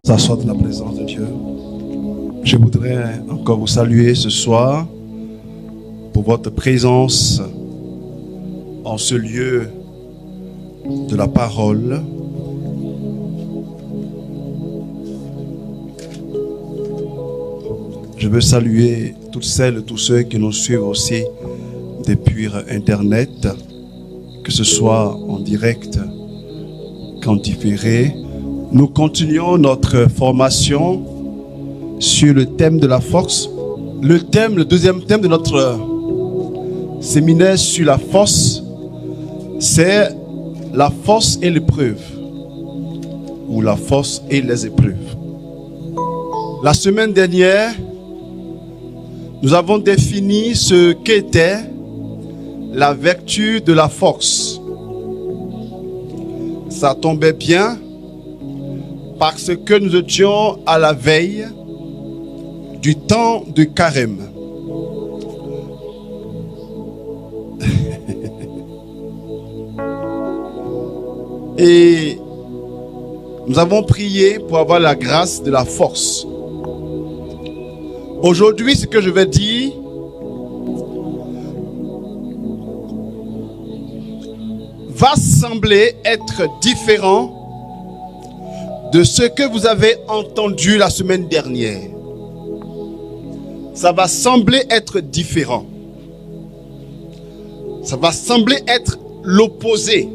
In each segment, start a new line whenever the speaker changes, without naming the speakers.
S'asseoir dans la présence de Dieu. Je voudrais encore vous saluer ce soir pour votre présence en ce lieu de la parole. Je veux saluer toutes celles et tous ceux qui nous suivent aussi depuis Internet, que ce soit en direct qu'en différé. Nous continuons notre formation sur le thème de la force. Le deuxième thème de notre séminaire sur la force, c'est la force et l'épreuve, ou la force et les épreuves. La semaine dernière, nous avons défini ce qu'était la vertu de la force. Ça tombait bien parce que nous étions à la veille du temps de carême. Et nous avons prié pour avoir la grâce de la force. Aujourd'hui, ce que je vais dire va sembler être différent de ce que vous avez entendu la semaine dernière. Ça va sembler être différent. Ça va sembler être l'opposé.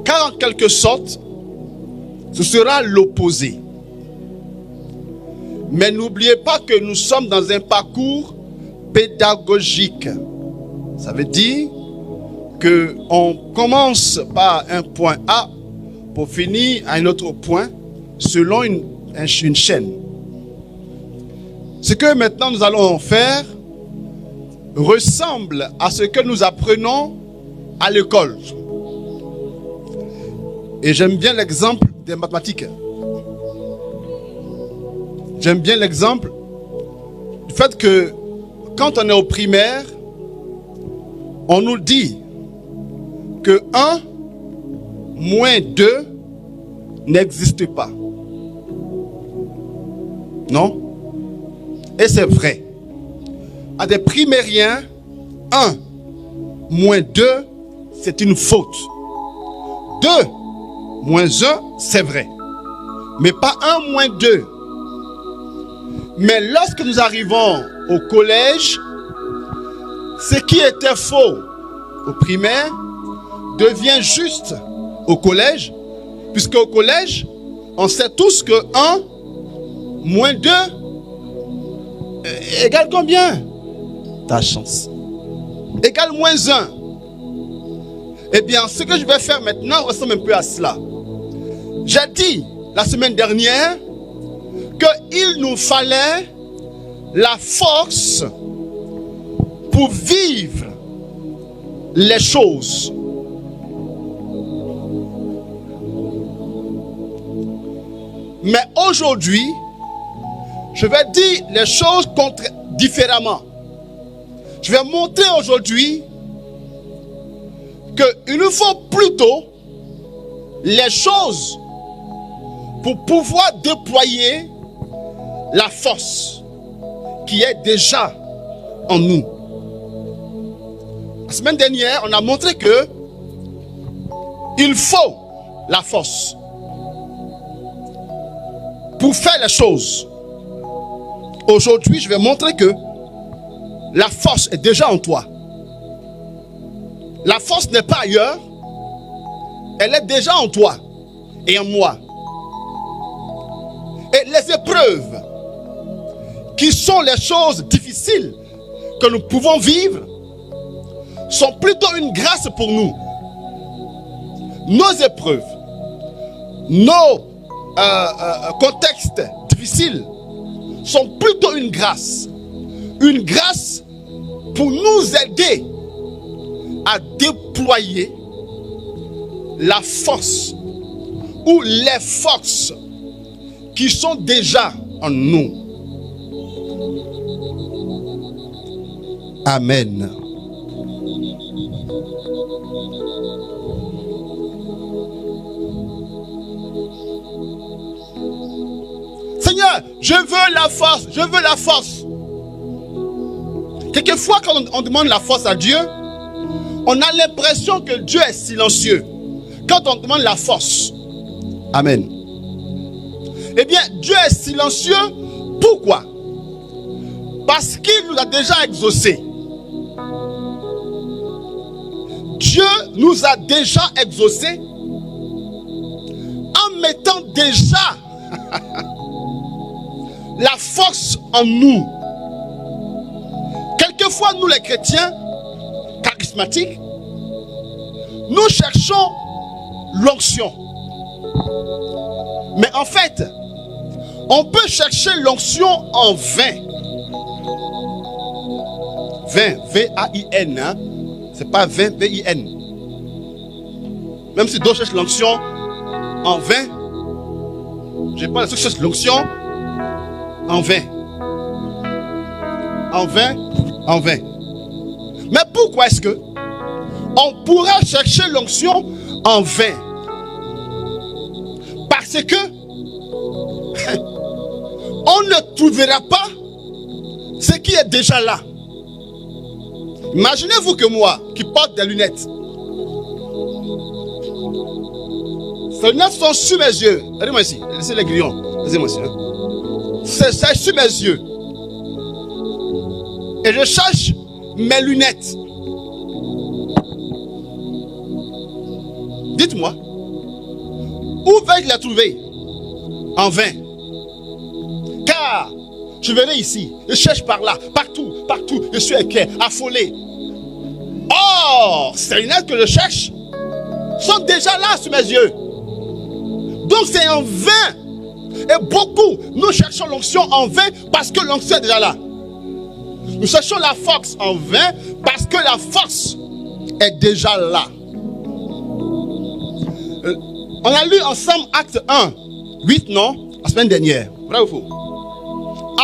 Car en quelque sorte, ce sera l'opposé. Mais n'oubliez pas que nous sommes dans un parcours pédagogique. Ça veut dire qu'on commence par un point A pour finir à un autre point selon une chaîne. Ce que maintenant nous allons faire ressemble à ce que nous apprenons à l'école. Et j'aime bien l'exemple des mathématiques. J'aime bien l'exemple du fait que quand on est au primaire, on nous dit que 1 moins 2 n'existe pas. Non? Et c'est vrai. À des primériens, 1 moins 2, c'est une faute. 2 moins 1, c'est vrai. Mais pas 1 moins 2. Mais lorsque nous arrivons au collège, ce qui était faux au primaire devient juste au collège, puisque au collège, on sait tous que 1 moins 2 égale combien? Ta chance. Égale moins 1. Eh bien, ce que je vais faire maintenant ressemble un peu à cela. J'ai dit la semaine dernière qu'il nous fallait la force pour vivre les choses. Mais aujourd'hui, je vais dire les choses différemment. Je vais montrer aujourd'hui qu'il nous faut plutôt les choses pour pouvoir déployer la force qui est déjà en nous. La semaine dernière, on a montré que il faut la force pour faire les choses. Aujourd'hui, je vais montrer que la force est déjà en toi. La force n'est pas ailleurs. Elle est déjà en toi et en moi. Et les épreuves, qui sont les choses difficiles que nous pouvons vivre, sont plutôt une grâce pour nous. Nos épreuves, nos contextes difficiles sont plutôt une grâce. Une grâce pour nous aider à déployer la force ou les forces qui sont déjà en nous. Amen. Seigneur, je veux la force, je veux la force. Quelquefois, quand on demande la force à Dieu, on a l'impression que Dieu est silencieux. Quand on demande la force, amen. Eh bien, Dieu est silencieux. Pourquoi? Parce qu'il nous a déjà exaucés. Dieu nous a déjà exaucés en mettant déjà la force en nous. Quelquefois, nous les chrétiens charismatiques, nous cherchons l'onction. Mais en fait, on peut chercher l'onction en vain. Vain, V-A-I-N, hein? C'est pas vain, V-I-N. Même si d'autres cherchent l'onction en vain, je parle de ceux qui cherchent l'onction en vain. En vain, en vain. Mais pourquoi est-ce que on pourra chercher l'onction en vain? Parce que on ne trouvera pas ce qui est déjà là. Imaginez-vous que moi, qui porte des lunettes, ces lunettes sont sur mes yeux. Regardez-moi ici, laissez les grillons. Laissez-moi ici. Hein. C'est sur mes yeux. Et je cherche mes lunettes. Dites-moi, où vais-je les trouver? En vain. Car je verrai ici, je cherche par là, partout, partout, je suis inquiet, affolé. Or, ces lunettes que je cherche sont déjà là sur mes yeux. Donc c'est en vain. Et beaucoup, nous cherchons l'onction en vain parce que l'onction est déjà là. Nous cherchons la force en vain parce que la force est déjà là. On a lu ensemble Acte 1, 8, non? La semaine dernière. Vrai ou faux?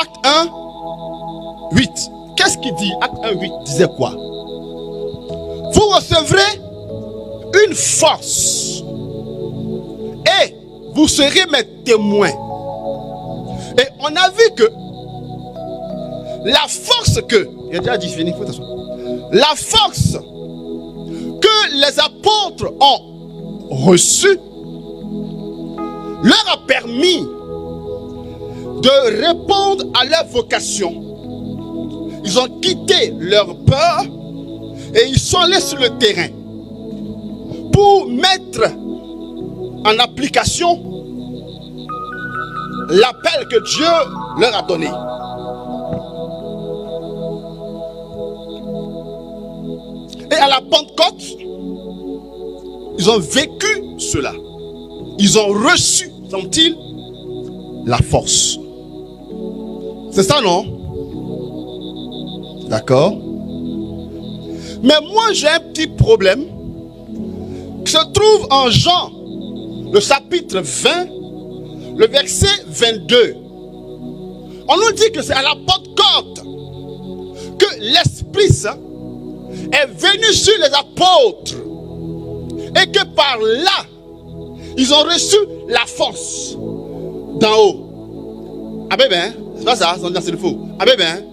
Acte 1, 8. Qu'est-ce qu'il dit? Acte 1, 8 disait quoi? Vous recevrez une force et vous serez mes témoins. Et on a vu que la force que, il a déjà dit, fini, la force que les apôtres ont reçue leur a permis de répondre à leur vocation. Ils ont quitté leur peur et ils sont allés sur le terrain pour mettre en application l'appel que Dieu leur a donné. Et à la Pentecôte, ils ont vécu cela. Ils ont reçu, semble-t-il, la force. C'est ça, non? D'accord? Mais moi, j'ai un petit problème qui se trouve en Jean, le chapitre 20, le verset 22. On nous dit que c'est à la Pentecôte que l'Esprit Saint est venu sur les apôtres et que par là, ils ont reçu la force d'en haut. Ah ben, c'est pas ça, c'est le faux. Ah ben,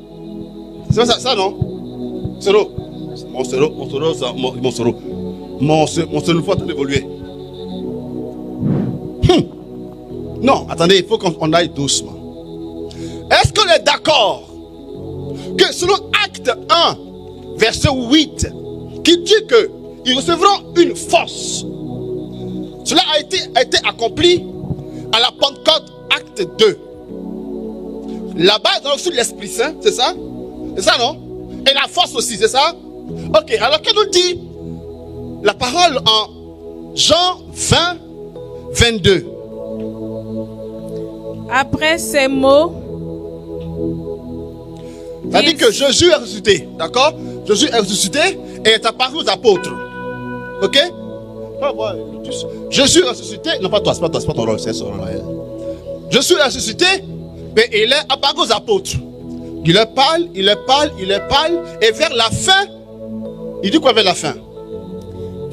c'est pas ça, non? Sero. Mon cerveau est en train d'évoluer. Non, attendez, il faut qu'on aille doucement. Est-ce qu'on est d'accord que selon Acte 1, verset 8, qui dit qu'ils recevront une force, cela a été accompli à la Pentecôte, Acte 2. Là-bas, ils ont reçu l'Esprit Saint, c'est ça? C'est ça, non? Et la force aussi, c'est ça? Ok, alors que nous dit la parole en Jean 20, 22.
Après ces mots,
ça dit que Jésus est ressuscité, d'accord? Jésus est ressuscité et est apparu aux apôtres. Ok? Jésus est ressuscité, non pas toi, c'est pas ton rôle, c'est son rôle. Jésus est ressuscité, mais il est apparu aux apôtres. Il leur parle, et vers la fin, il dit quoi vers la fin?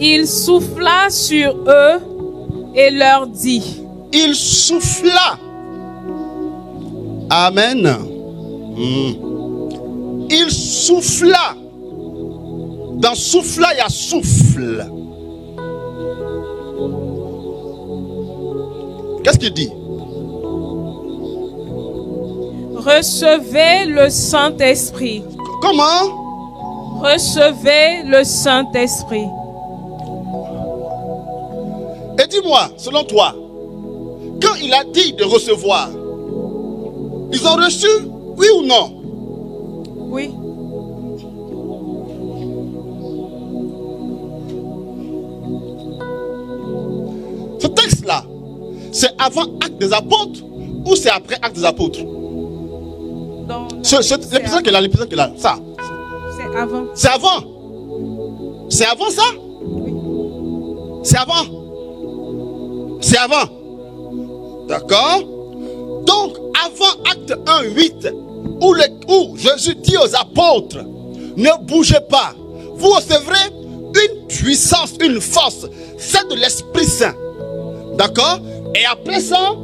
il souffla sur eux et leur dit.
Il souffla. Amen. Il souffla. Dans souffla, il y a souffle. Qu'est-ce qu'il dit?
Recevez le Saint-Esprit.
Comment?
Recevez le Saint-Esprit.
Et dis-moi, selon toi, quand il a dit de recevoir, ils ont reçu, oui ou non?
Oui.
Ce texte-là, c'est avant Actes des Apôtres ou c'est après Actes des Apôtres? L'épisode qui est là, ça.
C'est avant.
C'est avant. C'est avant ça?
Oui.
C'est avant. C'est avant. D'accord? Donc, avant Acte 1, 8, où Jésus dit aux apôtres, ne bougez pas. Vous recevrez une puissance, une force, celle de l'Esprit Saint. D'accord? Et après ça,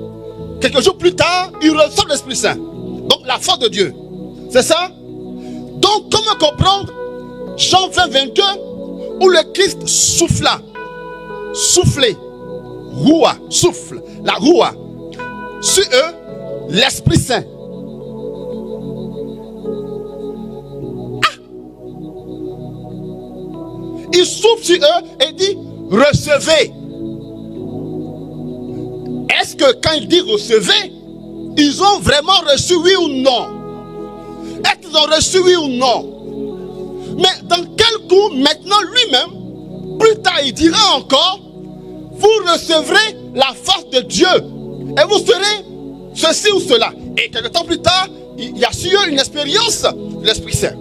quelques jours plus tard, il reçoit l'Esprit Saint. Donc la force de Dieu. C'est ça? Donc comment comprendre Jean 20, 22, où le Christ souffla. Souffler. Roua, souffle. La roua. Sur eux, l'Esprit Saint. Il souffle sur eux et dit, recevez. Est-ce que quand il dit recevez, ils ont vraiment reçu oui ou non? Est-ce qu'ils ont reçu oui ou non? Mais dans quel coup, maintenant lui-même, plus tard il dira encore, vous recevrez la force de Dieu et vous serez ceci ou cela. Et quelques temps plus tard, il y a sur eux une expérience de l'Esprit Saint.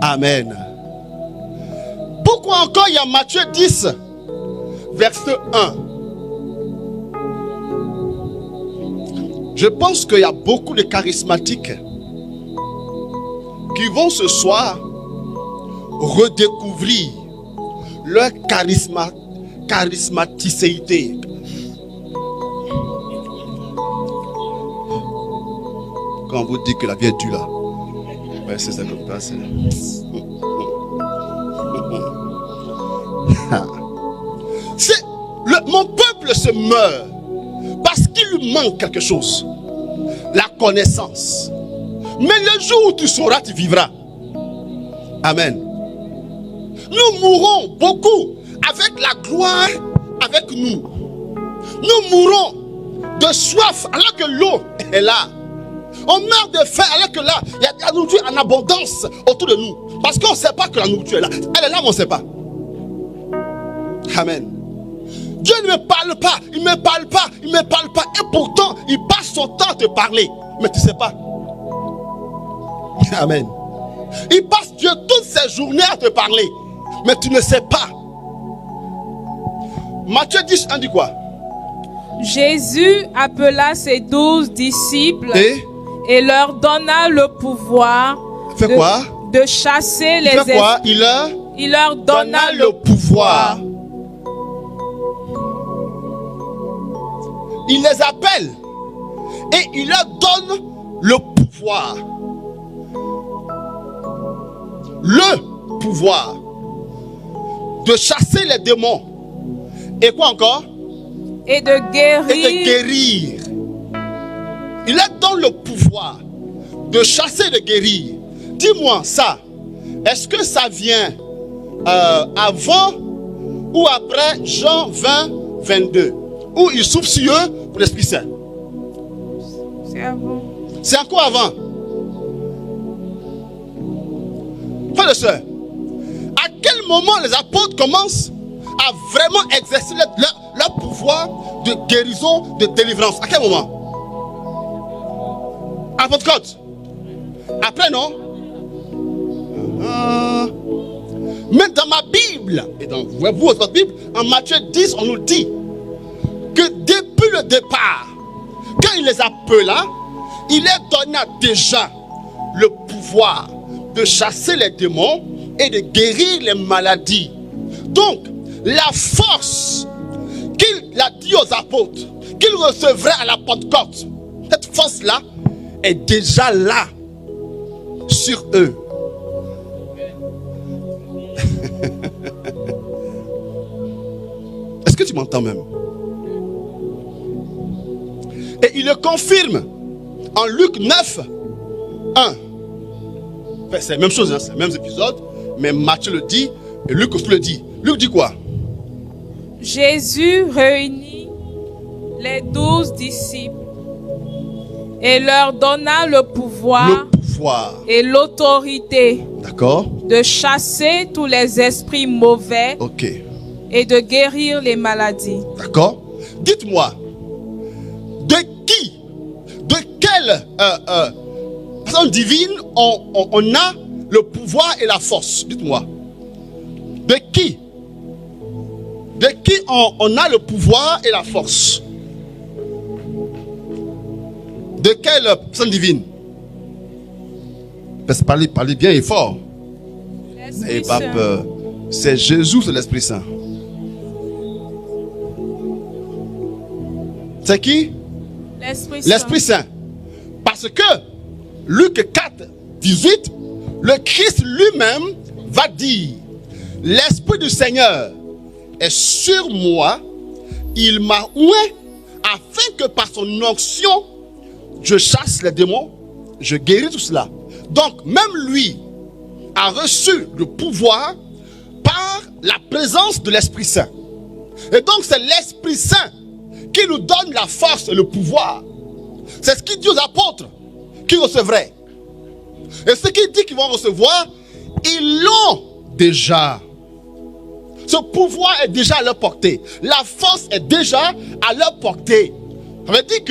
Amen. Pourquoi encore il y a Matthieu 10, verset 1. Je pense qu'il y a beaucoup de charismatiques qui vont ce soir redécouvrir leur charismaticité. Quand on vous dit que la vie est dure là, ouais, c'est ça comme ça. Mon peuple se meurt parce qu'il lui manque quelque chose, la connaissance. Mais le jour où tu sauras, tu vivras. Amen. Nous mourrons beaucoup avec la gloire avec nous. Nous mourrons de soif alors que l'eau est là. On meurt de faim alors que là, il y a de la nourriture en abondance autour de nous. Parce qu'on ne sait pas que la nourriture est là. Elle est là, mais on ne sait pas. Amen. Dieu ne me parle pas, il ne me parle pas, il ne me parle pas. Et pourtant, il passe son temps à te parler. Mais tu ne sais pas. Amen. Il passe Dieu toutes ses journées à te parler. Mais tu ne sais pas. Matthieu 10, 1 dit quoi?
Jésus appela ses 12 disciples et leur donna le pouvoir de chasser les esprits. Il leur donna le pouvoir.
Il les appelle et il leur donne le pouvoir. Le pouvoir de chasser les démons. Et quoi encore?
Et de
guérir. Il leur donne le pouvoir de chasser et de guérir. Dis-moi ça. Est-ce que ça vient avant ou après Jean 20, 22? Où il souffle sur eux pour l'Esprit Saint?
C'est avant.
C'est encore avant. Frères et sœurs, à quel moment les apôtres commencent à vraiment exercer leur pouvoir de guérison, de délivrance? À quel moment? À Pentecôte. Après, non? Mais dans ma Bible, et dans votre Bible, en Matthieu 10, on nous dit que depuis le départ, quand il les appela, il leur donna déjà le pouvoir de chasser les démons et de guérir les maladies. Donc, la force
qu'il a dit aux apôtres qu'ils recevraient à la Pentecôte, cette force-là est déjà là sur eux. Est-ce que tu m'entends même? Et il le confirme en Luc 9, 1. Enfin, c'est la même chose, hein, c'est le même épisode, mais Matthieu le dit et Luc aussi le dit. Luc dit quoi?
Jésus réunit les 12 disciples et leur donna le pouvoir et l'autorité,
d'accord,
de chasser tous les esprits mauvais,
ok,
et de guérir les maladies.
D'accord. Dites-moi, de quelle personne divine on a le pouvoir et la force? Dites-moi. De qui on a le pouvoir et la force? De quelle personne divine? Parlez bien et fort. N'ayez pas peur. C'est Jésus, c'est l'Esprit Saint. C'est qui? L'Esprit Saint. Parce que Luc 4, 18, le Christ lui-même va dire: l'Esprit du Seigneur est sur moi, il m'a oint afin que par son onction je chasse les démons, je guéris tout cela. Donc même lui a reçu le pouvoir par la présence de l'Esprit Saint. Et donc c'est l'Esprit Saint qui nous donne la force et le pouvoir. C'est ce qu'il dit aux apôtres qui recevraient. Et ce qu'il dit qu'ils vont recevoir, ils l'ont déjà. Ce pouvoir est déjà à leur portée. La force est déjà à leur portée. Ça veut dire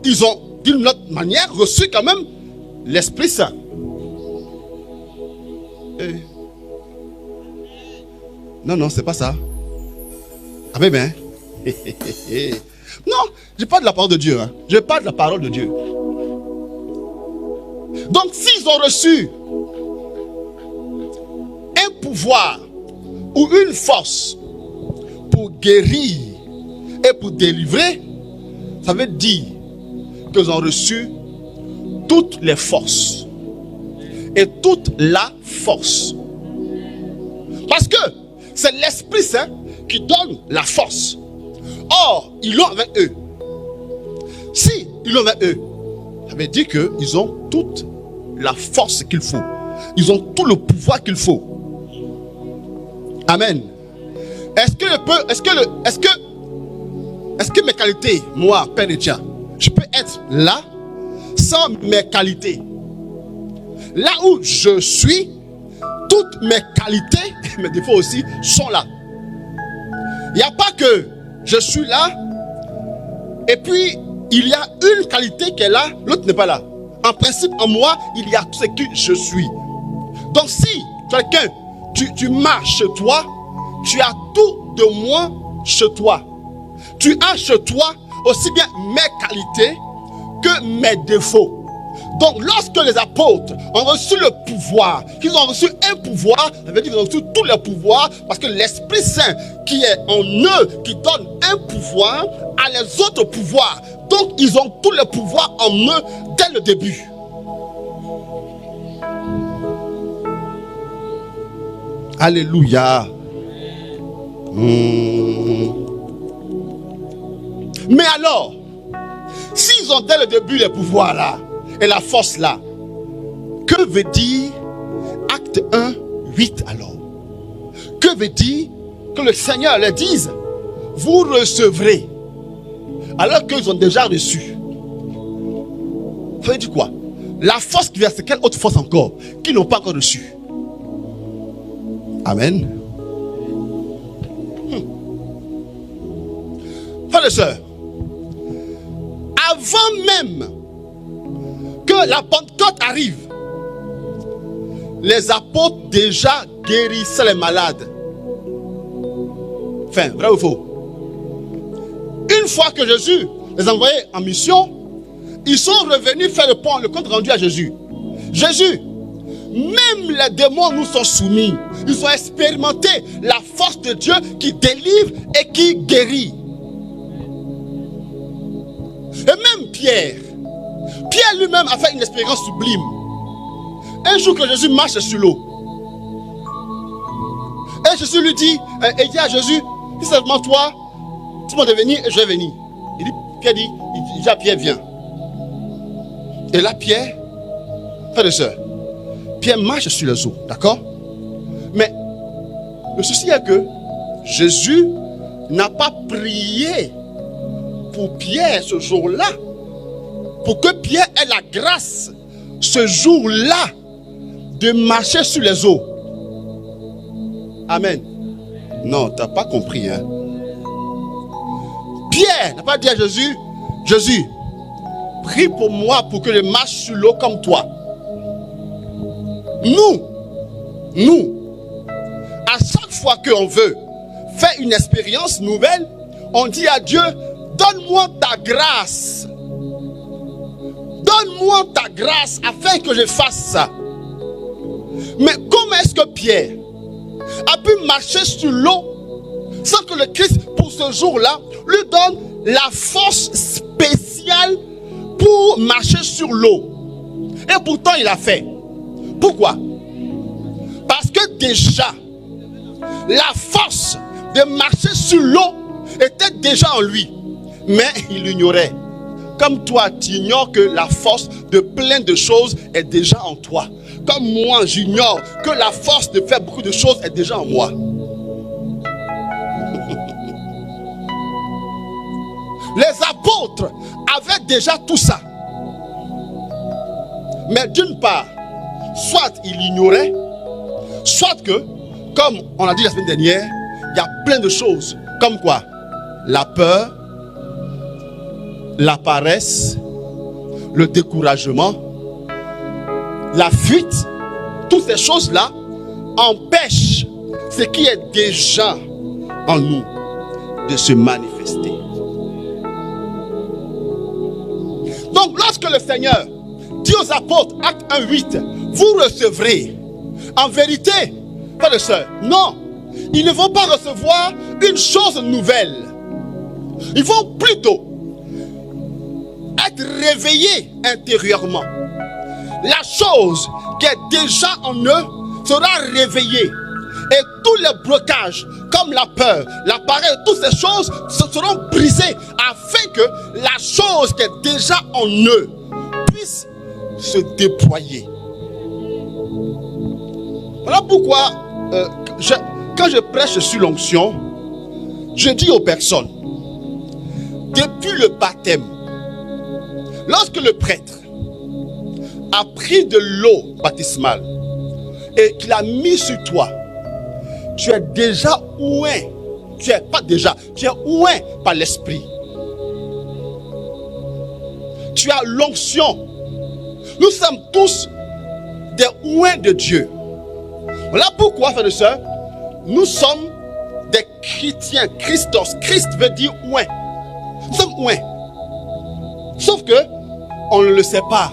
qu'ils ont d'une autre manière reçu quand même l'Esprit Saint. Non, c'est pas ça. Ah mais ben. Non, je parle de la parole de Dieu. Hein. Je parle de la parole de Dieu. Donc s'ils ont reçu un pouvoir ou une force pour guérir et pour délivrer, ça veut dire qu'ils ont reçu toutes les forces et toute la force. Parce que c'est l'Esprit Saint qui donne la force. Or, ils l'ont avec eux. Si ils l'ont avec eux, ça veut dire qu'ils ont toute la force qu'il faut. Ils ont tout le pouvoir qu'il faut. Amen. Est-ce que mes qualités, moi, Père Etienne, je peux être là sans mes qualités? Là où je suis, toutes mes qualités, mes défauts aussi, sont là. Il n'y a pas que je suis là et puis il y a une qualité qui est là, l'autre n'est pas là. En principe, en moi, il y a tout ce que je suis. Donc si quelqu'un, tu marches chez toi, tu as tout de moi chez toi. Tu as chez toi aussi bien mes qualités que mes défauts. Donc lorsque les apôtres ont reçu le pouvoir, qu'ils ont reçu un pouvoir, ça veut dire qu'ils ont reçu tous les pouvoirs, parce que l'Esprit Saint qui est en eux, qui donne un pouvoir, a les autres pouvoirs. Donc ils ont tous les pouvoirs en eux dès le début. Alléluia. Mais alors, s'ils ont dès le début les pouvoirs là et la force là, que veut dire Acte 1, 8 alors? Que veut dire que le Seigneur leur dise: vous recevrez, alors qu'ils ont déjà reçu? Ça veut dire quoi? La force qui vient, c'est quelle autre force encore qu'ils n'ont pas encore reçue? Amen. Frères et sœurs, avant même que la Pentecôte arrive, les apôtres déjà guérissaient les malades. Enfin, vrai ou faux? Une fois que Jésus les envoyait en mission, ils sont revenus faire le compte rendu à Jésus. Jésus, même les démons nous sont soumis. Ils ont expérimenté la force de Dieu qui délivre et qui guérit. Pierre. Pierre lui-même a fait une expérience sublime. Un jour que Jésus marche sur l'eau. Et Jésus lui dit, il dit à Jésus, si seulement toi, tu m'as de venir et je vais venir. Pierre dit à Pierre, viens. Et là, Pierre, frère et soeur, Pierre marche sur les eaux, d'accord? Mais le souci est que Jésus n'a pas prié pour Pierre ce jour-là, pour que Pierre ait la grâce ce jour-là de marcher sur les eaux. Amen. Non, tu n'as pas compris. Hein? Pierre n'a pas dit à Jésus, Jésus, prie pour moi pour que je marche sur l'eau comme toi. Nous, à chaque fois qu'on veut faire une expérience nouvelle, on dit à Dieu, donne-moi ta grâce. Donne-moi ta grâce afin que je fasse ça. Mais comment est-ce que Pierre a pu marcher sur l'eau sans que le Christ, pour ce jour-là, lui donne la force spéciale pour marcher sur l'eau? Et pourtant, il a fait. Pourquoi? Parce que déjà, la force de marcher sur l'eau était déjà en lui. Mais il l'ignorait. Comme toi, tu ignores que la force de plein de choses est déjà en toi. Comme moi, j'ignore que la force de faire beaucoup de choses est déjà en moi. Les apôtres avaient déjà tout ça. Mais d'une part, soit il ignorait, soit que, comme on a dit la semaine dernière, il y a plein de choses. Comme quoi? La peur, la paresse, le découragement, la fuite, toutes ces choses-là empêchent ce qui est déjà en nous de se manifester. Donc lorsque le Seigneur dit aux apôtres, acte 1:8, vous recevrez, en vérité, frères et sœurs, non, ils ne vont pas recevoir une chose nouvelle. Ils vont plutôt être réveillés intérieurement. La chose qui est déjà en eux sera réveillée. Et tous les blocages, comme la peur, la paresse, toutes ces choses seront brisées afin que la chose qui est déjà en eux puisse se déployer. Voilà pourquoi, quand je prêche sur l'onction, je dis aux personnes, depuis le baptême, lorsque le prêtre a pris de l'eau baptismale et qu'il a mis sur toi, tu es déjà oint. Tu es pas déjà, tu es oint par l'esprit. Tu as l'onction. Nous sommes tous des oints de Dieu. Voilà pourquoi, frères et sœurs, nous sommes des chrétiens. Christos, Christ veut dire oint. Nous sommes oints. Sauf que on ne le sait pas.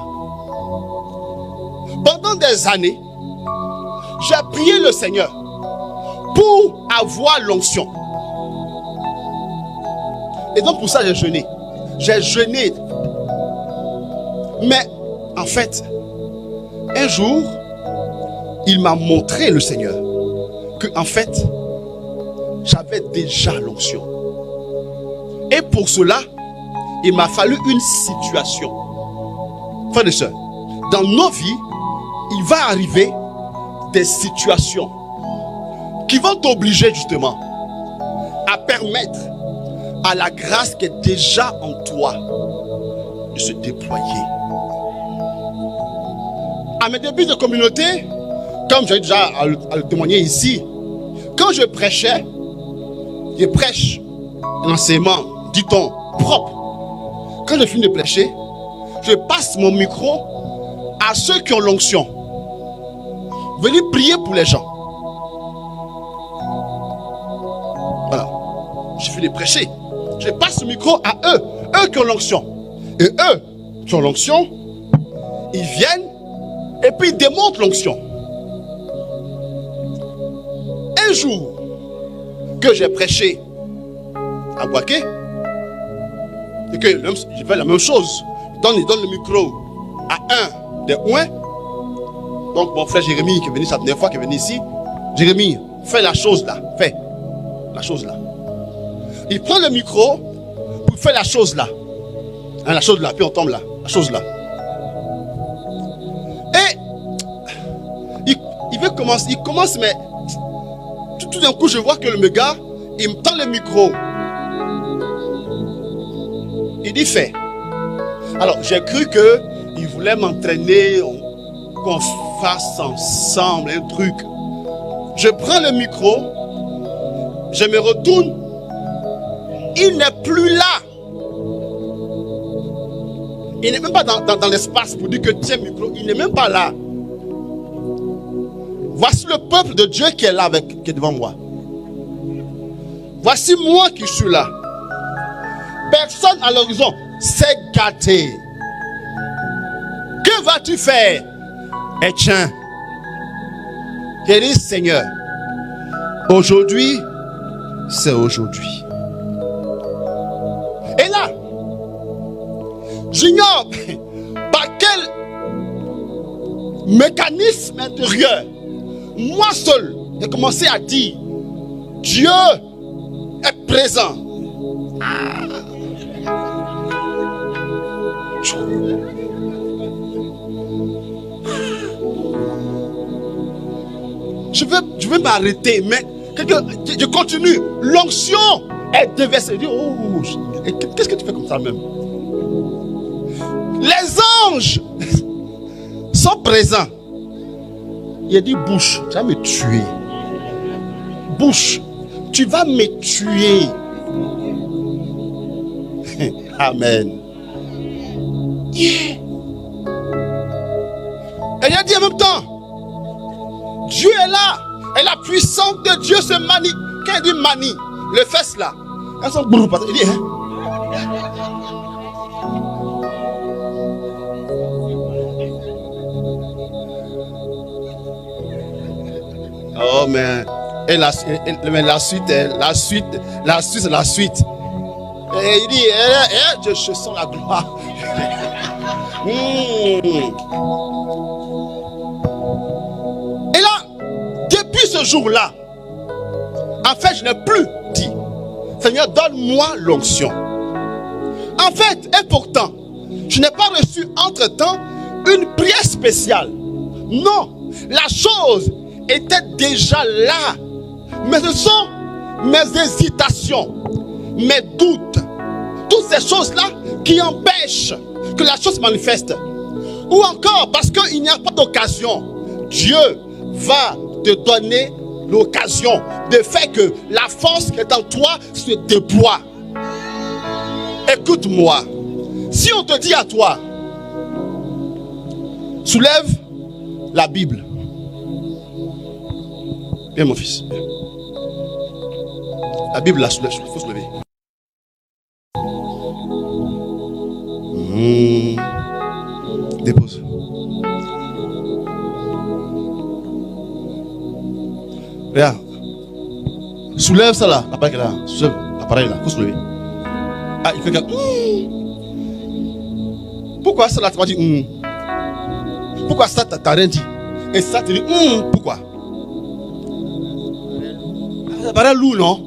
Pendant des années, j'ai prié le Seigneur pour avoir l'onction. Et donc pour ça j'ai jeûné. J'ai jeûné. Mais en fait, un jour, il m'a montré, le Seigneur, que en fait, j'avais déjà l'onction. Et pour cela, il m'a fallu une situation. Frères et sœurs, dans nos vies, il va arriver des situations qui vont t'obliger justement à permettre à la grâce qui est déjà en toi de se déployer. À mes débuts de communauté, comme j'ai déjà à le témoigner ici, quand je prêchais, je prêche un enseignement, dit-on, propre. Quand je finis de prêcher, je passe mon micro à ceux qui ont l'onction. Venez prier pour les gens. Voilà. Je finis de prêcher. Je passe le micro à eux. Eux qui ont l'onction. Et eux qui ont l'onction, ils viennent et puis ils démontrent l'onction. Un jour que j'ai prêché à Boaké, et que j'ai fait la même chose donne le micro à un des ouins. Donc mon frère Jérémie qui est venu la dernière fois, qui est venu ici. Jérémie, fais la chose là. Fais la chose là. Il prend le micro pour faire la chose là. Hein, la chose là, puis on tombe là. La chose là. Et il veut commencer. Il commence, mais tout d'un coup, je vois que le gars, il me tend le micro. Il dit fais. Alors, j'ai cru qu'il voulait m'entraîner, qu'on fasse ensemble un truc. Je prends le micro, je me retourne, il n'est plus là. Il n'est même pas dans l'espace pour dire que tiens le micro, il n'est même pas là. Voici le peuple de Dieu qui est là, qui est devant moi. Voici moi qui suis là. Personne à l'horizon s'est gâté. Que vas-tu faire? Et tiens, querido Seigneur, aujourd'hui, c'est aujourd'hui. Et là, j'ignore par quel mécanisme intérieur, moi seul, j'ai commencé à dire, Dieu est présent. Je vais m'arrêter, mais je continue. L'onction est déversée. Je dis, oh, qu'est-ce que tu fais comme ça même? Les anges sont présents. Il a dit, bouche, tu vas me tuer. Bouche, tu vas me tuer. Amen. Yeah. Et il a dit en même temps, Dieu est là. Et la puissance de Dieu se manie. Quand il dit manie, le fesse là, elles sont bourrées. Il dit, hein? Oh, mais la suite, c'est la suite. Et il dit, je sens la gloire. Et là, depuis ce jour-là, en fait, je n'ai plus dit, Seigneur, donne-moi l'onction. En fait, et pourtant, je n'ai pas reçu entre-temps une prière spéciale. Non, la chose était déjà là. Mais ce sont mes hésitations, mes doutes, toutes ces choses-là qui empêchent que la chose se manifeste. Ou encore parce qu'il n'y a pas d'occasion. Dieu va te donner l'occasion de faire que la force qui est en toi se déploie. Écoute-moi. Si on te dit à toi, soulève la Bible. Viens mon fils. La Bible la soulève, il faut se lever. Dépose. Regarde. Soulève ça là. L'appareil là. Soulève l'appareil là. Il faut se lever. Ah, il fait que. Pourquoi ça là tu m'as dit Pourquoi ça t'as rien dit? Et ça tu dis pourquoi? Ça paraît lourd, non?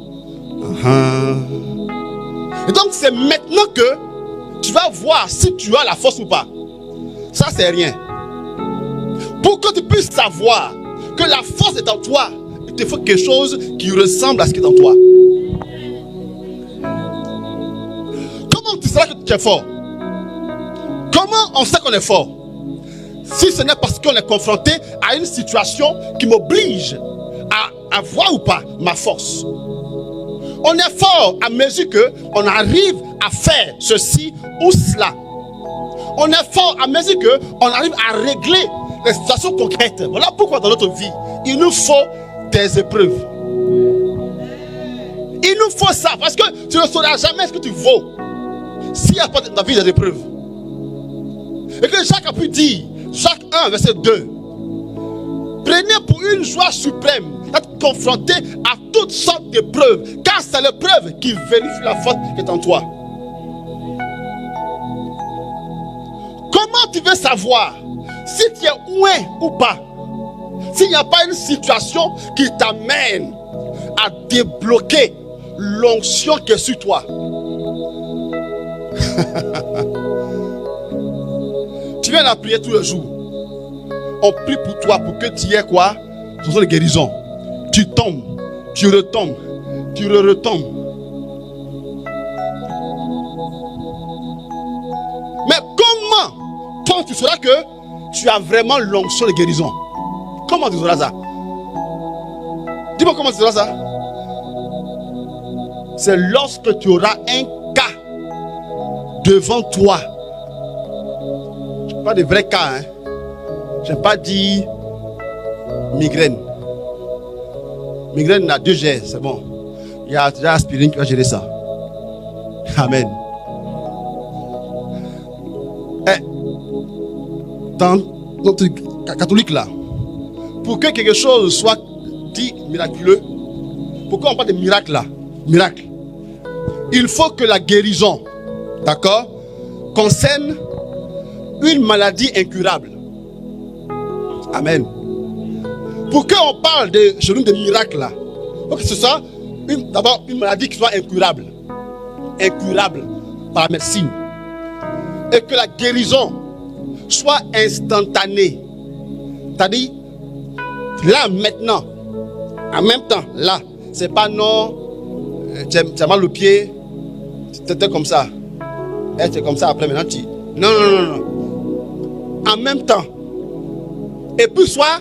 Et donc c'est maintenant que tu vas voir si tu as la force ou pas. Ça c'est rien. Pour que tu puisses savoir que la force est en toi, il te faut quelque chose qui ressemble à ce qui est en toi. Comment tu sauras que tu es fort? Comment on sait qu'on est fort? Si ce n'est parce qu'on est confronté à une situation qui m'oblige à voir ou pas ma force. On est fort à mesure qu'on arrive à faire ceci ou cela. On est fort à mesure qu'on arrive à régler les situations concrètes. Voilà pourquoi dans notre vie, il nous faut des épreuves. Il nous faut ça, parce que tu ne sauras jamais ce que tu vaux s'il n'y a pas dans ta vie des épreuves. Et que Jacques a pu dire, Jacques 1, verset 2, prenez pour une joie suprême d'être confronté à toutes sortes d'épreuves, car c'est l'épreuve qui vérifie la force qui est en toi. comment tu veux savoir si tu es loin ou pas? S'il n'y a pas une situation qui t'amène à débloquer l'onction qui est sur toi. Tu viens la prier tous les jours. On prie pour toi pour que tu aies quoi? Ce sont les guérisons. Tu tombes, tu retombes, tu retombes. Mais comment toi tu sauras que tu as vraiment l'onction de guérison? Comment tu sauras ça? Dis-moi comment tu sauras ça? C'est lorsque tu auras un cas devant toi. Pas de vrais cas, hein. Je n'ai pas dit migraine. Migraine a 2 G, c'est bon. Il y a déjà aspirine qui va gérer ça. Amen. Dans notre catholique là, pour que quelque chose soit dit miraculeux, pourquoi on parle de miracle là? Miracle. Il faut que la guérison, d'accord, concerne une maladie incurable. Amen. Pour qu'on parle chez nous de miracle là, il faut que ce soit d'abord une maladie qui soit incurable. Incurable par la médecine. Et que la guérison soit instantanée. C'est-à-dire, là maintenant, en même temps, là, c'est pas non, tu as mal au pied, tu étais comme ça. Et tu es comme ça après maintenant, tu... Non. En même temps. Et puis soit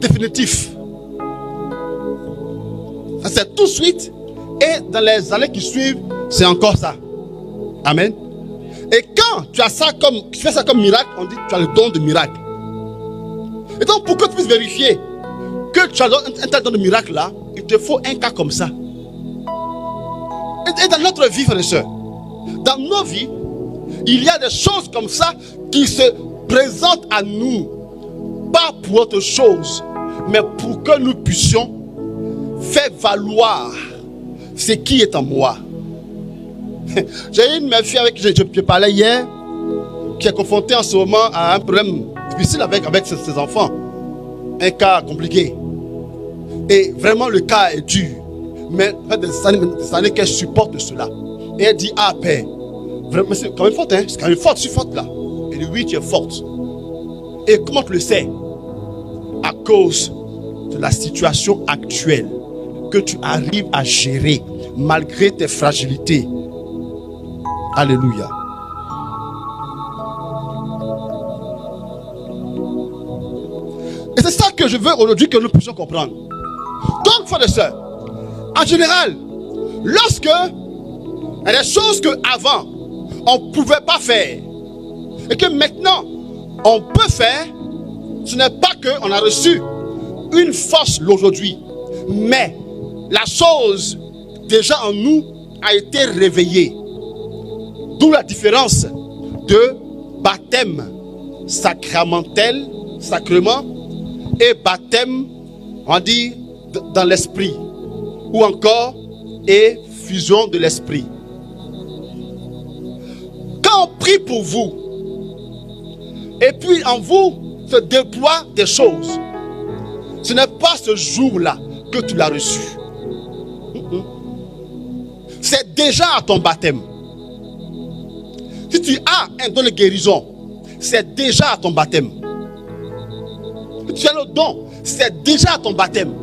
définitif. Ça c'est tout de suite. Et dans les années qui suivent, c'est encore ça. Amen. Et quand tu fais ça comme miracle, on dit que tu as le don de miracle. Et donc pour que tu puisses vérifier que tu as un tel don de miracle là, il te faut un cas comme ça. Et dans notre vie, frères et sœurs, dans nos vies, il y a des choses comme ça qui se présentent à nous. Pas pour autre chose, mais pour que nous puissions faire valoir ce qui est en moi. J'ai une fille avec qui je parlais hier, qui est confrontée en ce moment à un problème difficile avec ses enfants. Un cas compliqué. Et vraiment le cas est dur. Mais ça fait des années qu'elle supporte cela. Et elle dit, ah père, vraiment c'est quand même forte, hein? C'est quand même forte, je suis forte là. Elle dit, oui, tu es forte. Et comment tu le sais? À cause de la situation actuelle que tu arrives à gérer malgré tes fragilités. Alléluia. Et c'est ça que je veux aujourd'hui que nous puissions comprendre. Donc, frères et sœurs, en général, lorsque il y a des choses qu'avant on ne pouvait pas faire et que maintenant on peut faire, ce n'est pas qu'on a reçu une force aujourd'hui, mais la chose déjà en nous a été réveillée. D'où la différence de baptême sacramentel, sacrement, et baptême, on dit, dans l'esprit, ou encore effusion de l'esprit. Quand on prie pour vous, et puis en vous se déploient des choses, ce n'est pas ce jour-là que tu l'as reçu. C'est déjà à ton baptême. Si tu as un don de guérison, c'est déjà à ton baptême. Si tu as le don, c'est déjà à ton baptême.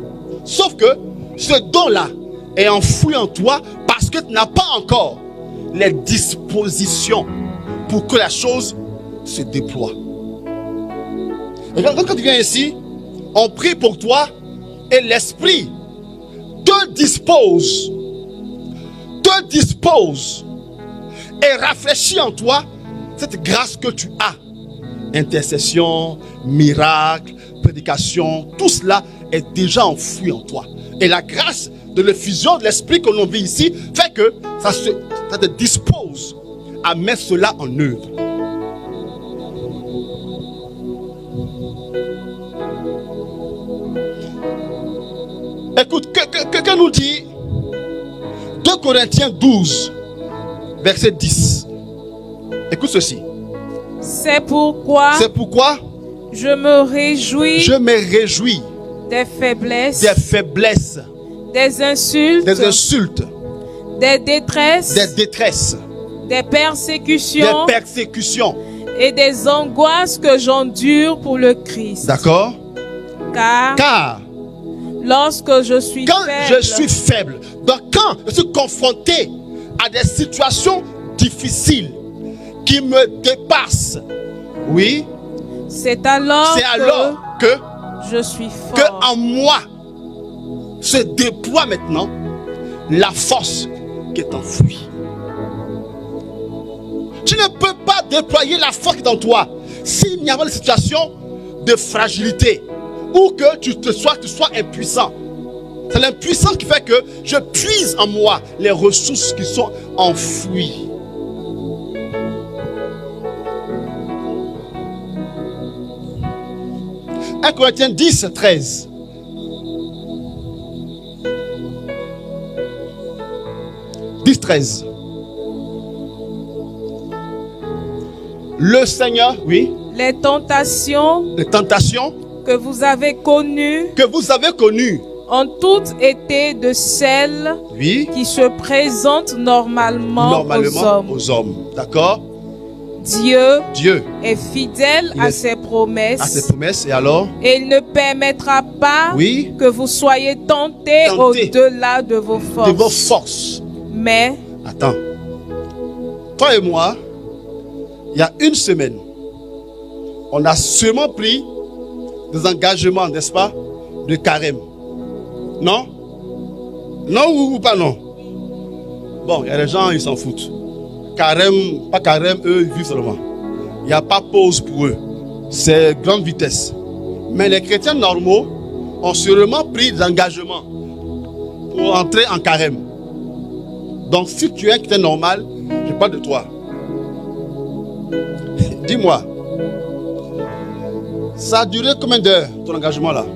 Sauf que ce don-là est enfoui en toi parce que tu n'as pas encore les dispositions pour que la chose se déploie. Et quand tu viens ici, on prie pour toi et l'Esprit te dispose et rafraîchit en toi cette grâce que tu as. Intercession, miracle, prédication, tout cela est déjà enfoui en toi. Et la grâce de l'effusion de l'Esprit que l'on vit ici fait que ça te dispose à mettre cela en œuvre. Écoute, que nous dit 2 Corinthiens 12, verset 10. Écoute ceci.
C'est pourquoi
je me réjouis
des faiblesses,
des insultes,
des détresses, des persécutions et des angoisses que j'endure pour le Christ.
D'accord.
Car lorsque je suis
faible, donc quand je suis confronté à des situations difficiles qui me dépassent, oui,
c'est alors
que
je suis fort.
Que en moi se déploie maintenant la force qui est enfouie. Tu ne peux pas déployer la force qui est en toi s'il n'y a pas de situation de fragilité ou que tu sois impuissant. C'est l'impuissance qui fait que je puise en moi les ressources qui sont enfouies. Corinthiens 10, 13. Le Seigneur, oui.
Les tentations que vous avez connues ont toutes été de celles qui se présentent normalement
aux hommes. D'accord?
Dieu est fidèle à ses promesses.
Et alors?
Et il ne permettra pas que vous soyez tentés au-delà de vos forces. Mais
attends. Toi et moi, il y a une semaine, on a seulement pris des engagements, n'est-ce pas, de carême. Non? Non ou pas non? Bon, il y a des gens, ils s'en foutent. Carême, pas carême, eux, ils vivent seulement. Il n'y a pas pause pour eux. C'est grande vitesse. Mais les chrétiens normaux ont sûrement pris des engagements pour entrer en carême. Donc, si tu es un chrétien normal, je parle de toi. Dis-moi, ça a duré combien d'heures, ton engagement là?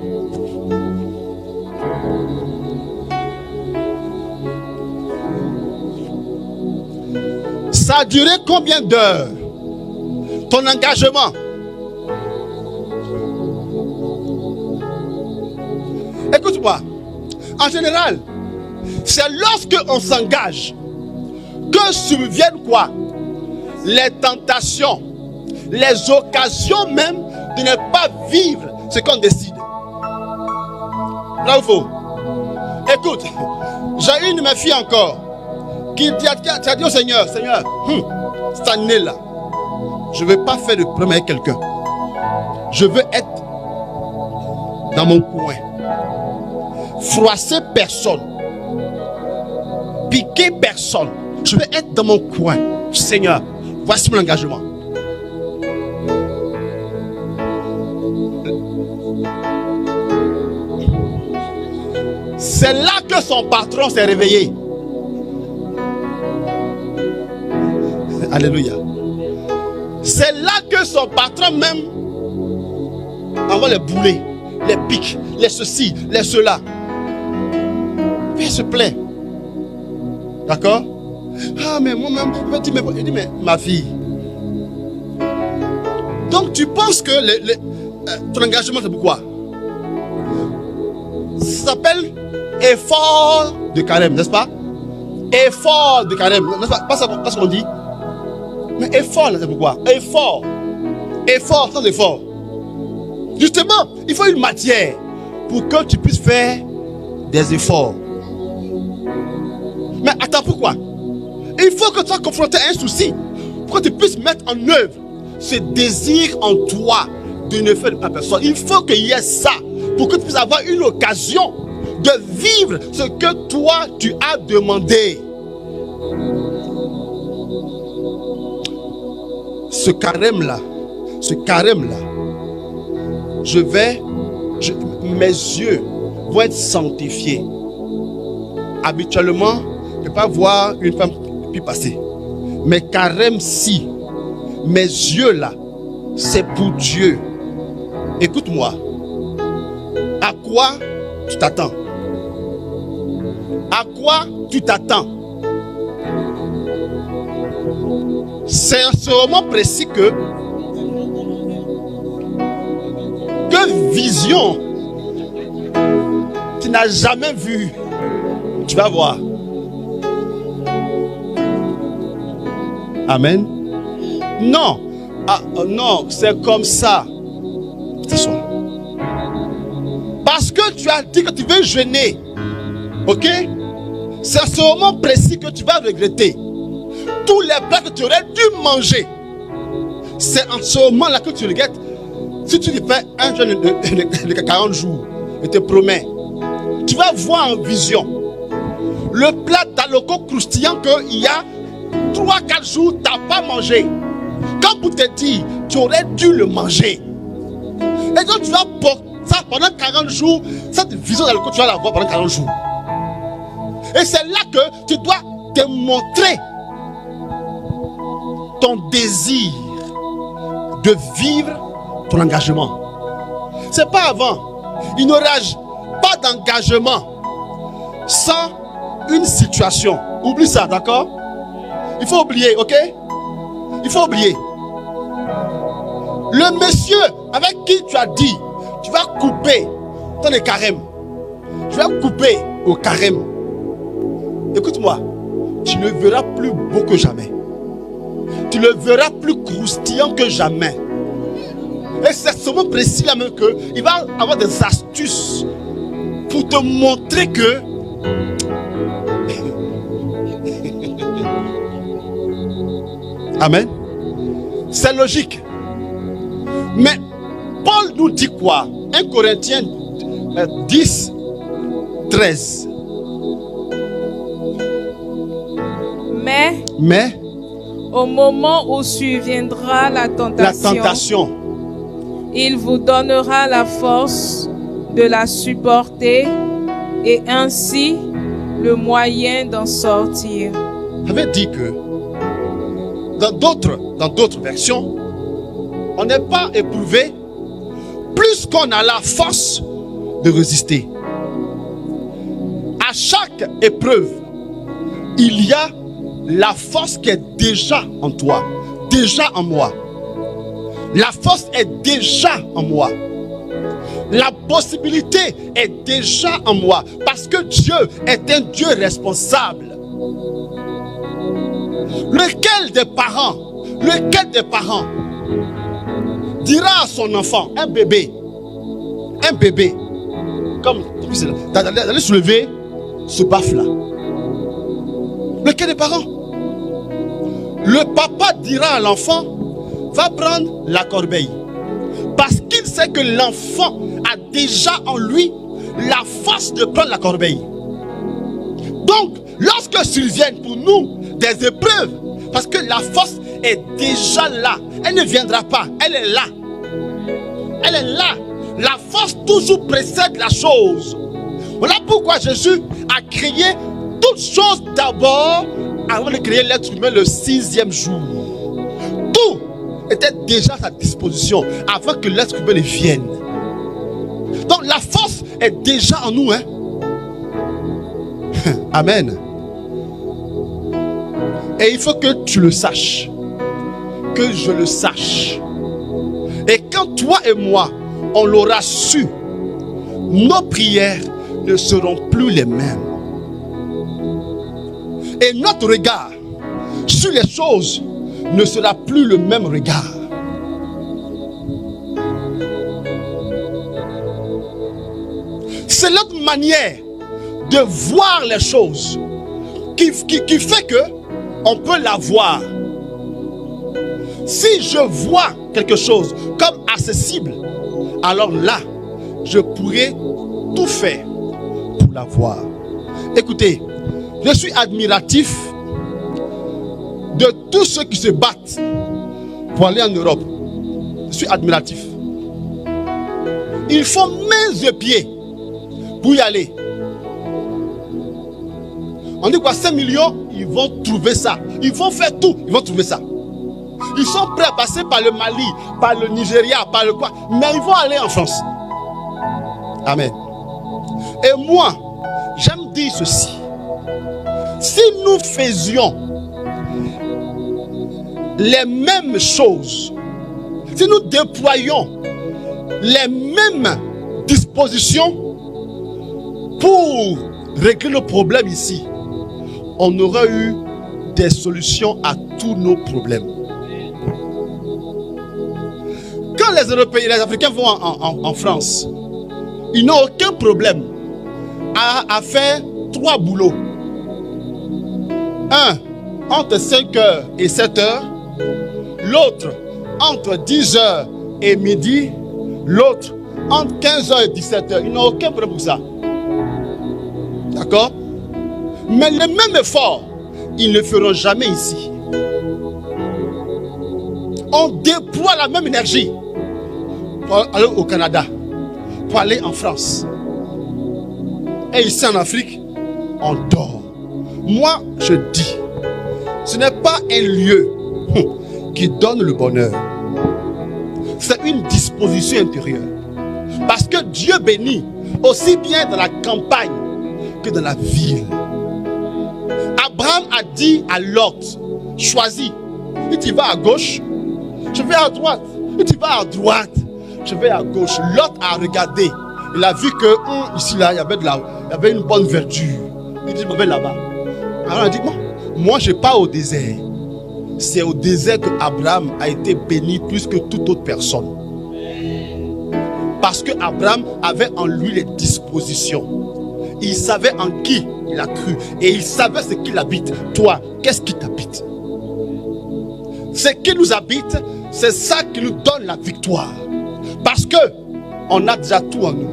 Ça a duré combien d'heures, ton engagement? Écoute-moi, en général, c'est lorsque on s'engage que surviennent quoi? Les tentations, les occasions même de ne pas vivre ce qu'on décide. Là où il faut. Écoute, j'ai une de mes filles encore qui a dit au Seigneur, cette année-là, je ne veux pas faire de problème avec quelqu'un. Je veux être dans mon coin. Froisser personne. Piquer personne. Je veux être dans mon coin. Seigneur, voici mon engagement. C'est là que son patron s'est réveillé. Alléluia. C'est là que son patron même envoie les boulets, les pics, les ceci, les cela. Puis il se plaît. D'accord? Ah, mais moi-même, il dit, mais ma fille. Donc tu penses que ton engagement c'est pourquoi? Ça s'appelle effort de carême, n'est-ce pas? Effort de carême, n'est-ce pas? Pas ce qu'on dit. Mais effort, c'est pourquoi? Effort sans effort. Justement, il faut une matière pour que tu puisses faire des efforts. Mais attends, pourquoi? Il faut que tu sois confronté à un souci pour que tu puisses mettre en œuvre ce désir en toi de ne faire de pas personne. Il faut qu'il y ait ça pour que tu puisses avoir une occasion de vivre ce que toi tu as demandé. Ce carême-là, mes yeux vont être sanctifiés. Habituellement, je ne peux pas voir une femme puis passer. Mais carême-ci, mes yeux là, c'est pour Dieu. Écoute-moi. À quoi tu t'attends? À quoi tu t'attends? C'est à ce moment précis que vision. Tu n'as jamais vu. Tu vas voir. Amen. Non. Non, c'est comme ça. T'assois. Parce que tu as dit que tu veux jeûner. Ok? C'est à ce moment précis que tu vas regretter. Tous les plats que tu aurais dû manger. C'est en ce moment-là que tu regrettes. Si tu fais un jeûne de 40 jours, je te promets, tu vas voir en vision le plat d'aloko croustillant qu'il y a 3-4 jours, tu n'as pas mangé. Comme pour te dire, tu aurais dû le manger. Et donc tu vas porter ça pendant 40 jours. Cette vision d'aloko, tu vas la voir pendant 40 jours. Et c'est là que tu dois te montrer ton désir de vivre ton engagement. C'est pas avant. Il n'y aura pas d'engagement sans une situation. Oublie ça, d'accord? Il faut oublier, ok? Il faut oublier. Le monsieur avec qui tu as dit, tu vas couper ton carême. Tu vas couper au carême. Écoute-moi, tu ne verras plus beau que jamais. Tu le verras plus croustillant que jamais. Et c'est ce moment précis là même qu'il va avoir des astuces pour te montrer que Amen. C'est logique. Mais Paul nous dit quoi? 1 Corinthiens 10, 13. Mais
au moment où surviendra la tentation, il vous donnera la force de la supporter et ainsi le moyen d'en sortir.
J'avais dit que dans d'autres versions, on n'est pas éprouvé plus qu'on a la force de résister. À chaque épreuve, il y a la force qui est déjà en toi, déjà en moi. La force est déjà en moi. La possibilité est déjà en moi. Parce que Dieu est un Dieu responsable. Lequel des parents dira à son enfant, un bébé, comme d'aller soulever ce baffe-là? Lequel des parents? Le papa dira à l'enfant, va prendre la corbeille. Parce qu'il sait que l'enfant a déjà en lui la force de prendre la corbeille. Donc, lorsque surviennent pour nous des épreuves, parce que la force est déjà là, elle ne viendra pas, elle est là. Elle est là. La force toujours précède la chose. Voilà pourquoi Jésus a créé toutes choses d'abord avant de créer l'être humain le 6e jour. Tout était déjà à sa disposition avant que l'être humain ne vienne. Donc la force est déjà en nous. Amen. Et il faut que tu le saches. Que je le sache. Et quand toi et moi, on l'aura su, nos prières ne seront plus les mêmes. Et notre regard sur les choses ne sera plus le même regard. C'est notre manière de voir les choses qui fait que on peut la voir. Si je vois quelque chose comme accessible, alors là, je pourrais tout faire pour la voir. Écoutez, je suis admiratif de tous ceux qui se battent pour aller en Europe. Je suis admiratif. Ils font main et pieds pour y aller. On dit quoi, 5 millions, ils vont trouver ça. Ils vont faire tout, ils vont trouver ça. Ils sont prêts à passer par le Mali, par le Nigeria, par le quoi, mais ils vont aller en France. Amen. Et moi, j'aime dire ceci. Si nous faisions les mêmes choses, si nous déployions les mêmes disposition pour régler nos problèmes ici, on aurait eu des solutions à tous nos problèmes. Quand les Européens et les Africains vont en France, ils n'ont aucun problème à faire 3 boulots. Un, entre 5h et 7h. L'autre, entre 10h et midi. L'autre, entre 15h et 17h. Ils n'ont aucun problème pour ça. D'accord? Mais le même effort, ils ne le feront jamais ici. On déploie la même énergie pour aller au Canada, pour aller en France. Et ici en Afrique, on dort. Moi, je dis, ce n'est pas un lieu qui donne le bonheur. C'est une disposition intérieure. Parce que Dieu bénit aussi bien dans la campagne que dans la ville. Abraham a dit à Lot, choisis. Et tu vas à gauche, je vais à droite. Et tu vas à droite, je vais à gauche. Lot a regardé. Il a vu que ici, là, il y avait une bonne verdure. Il dit, je vais là-bas. Alors il a dit, moi, je ne vais pas au désert. C'est au désert que Abraham a été béni plus que toute autre personne. Parce que Abraham avait en lui les dispositions. Il savait en qui il a cru. Et il savait ce qu'il habite. Toi, qu'est-ce qui t'habite? Ce qui nous habite, c'est ça qui nous donne la victoire. Parce que on a déjà tout en nous.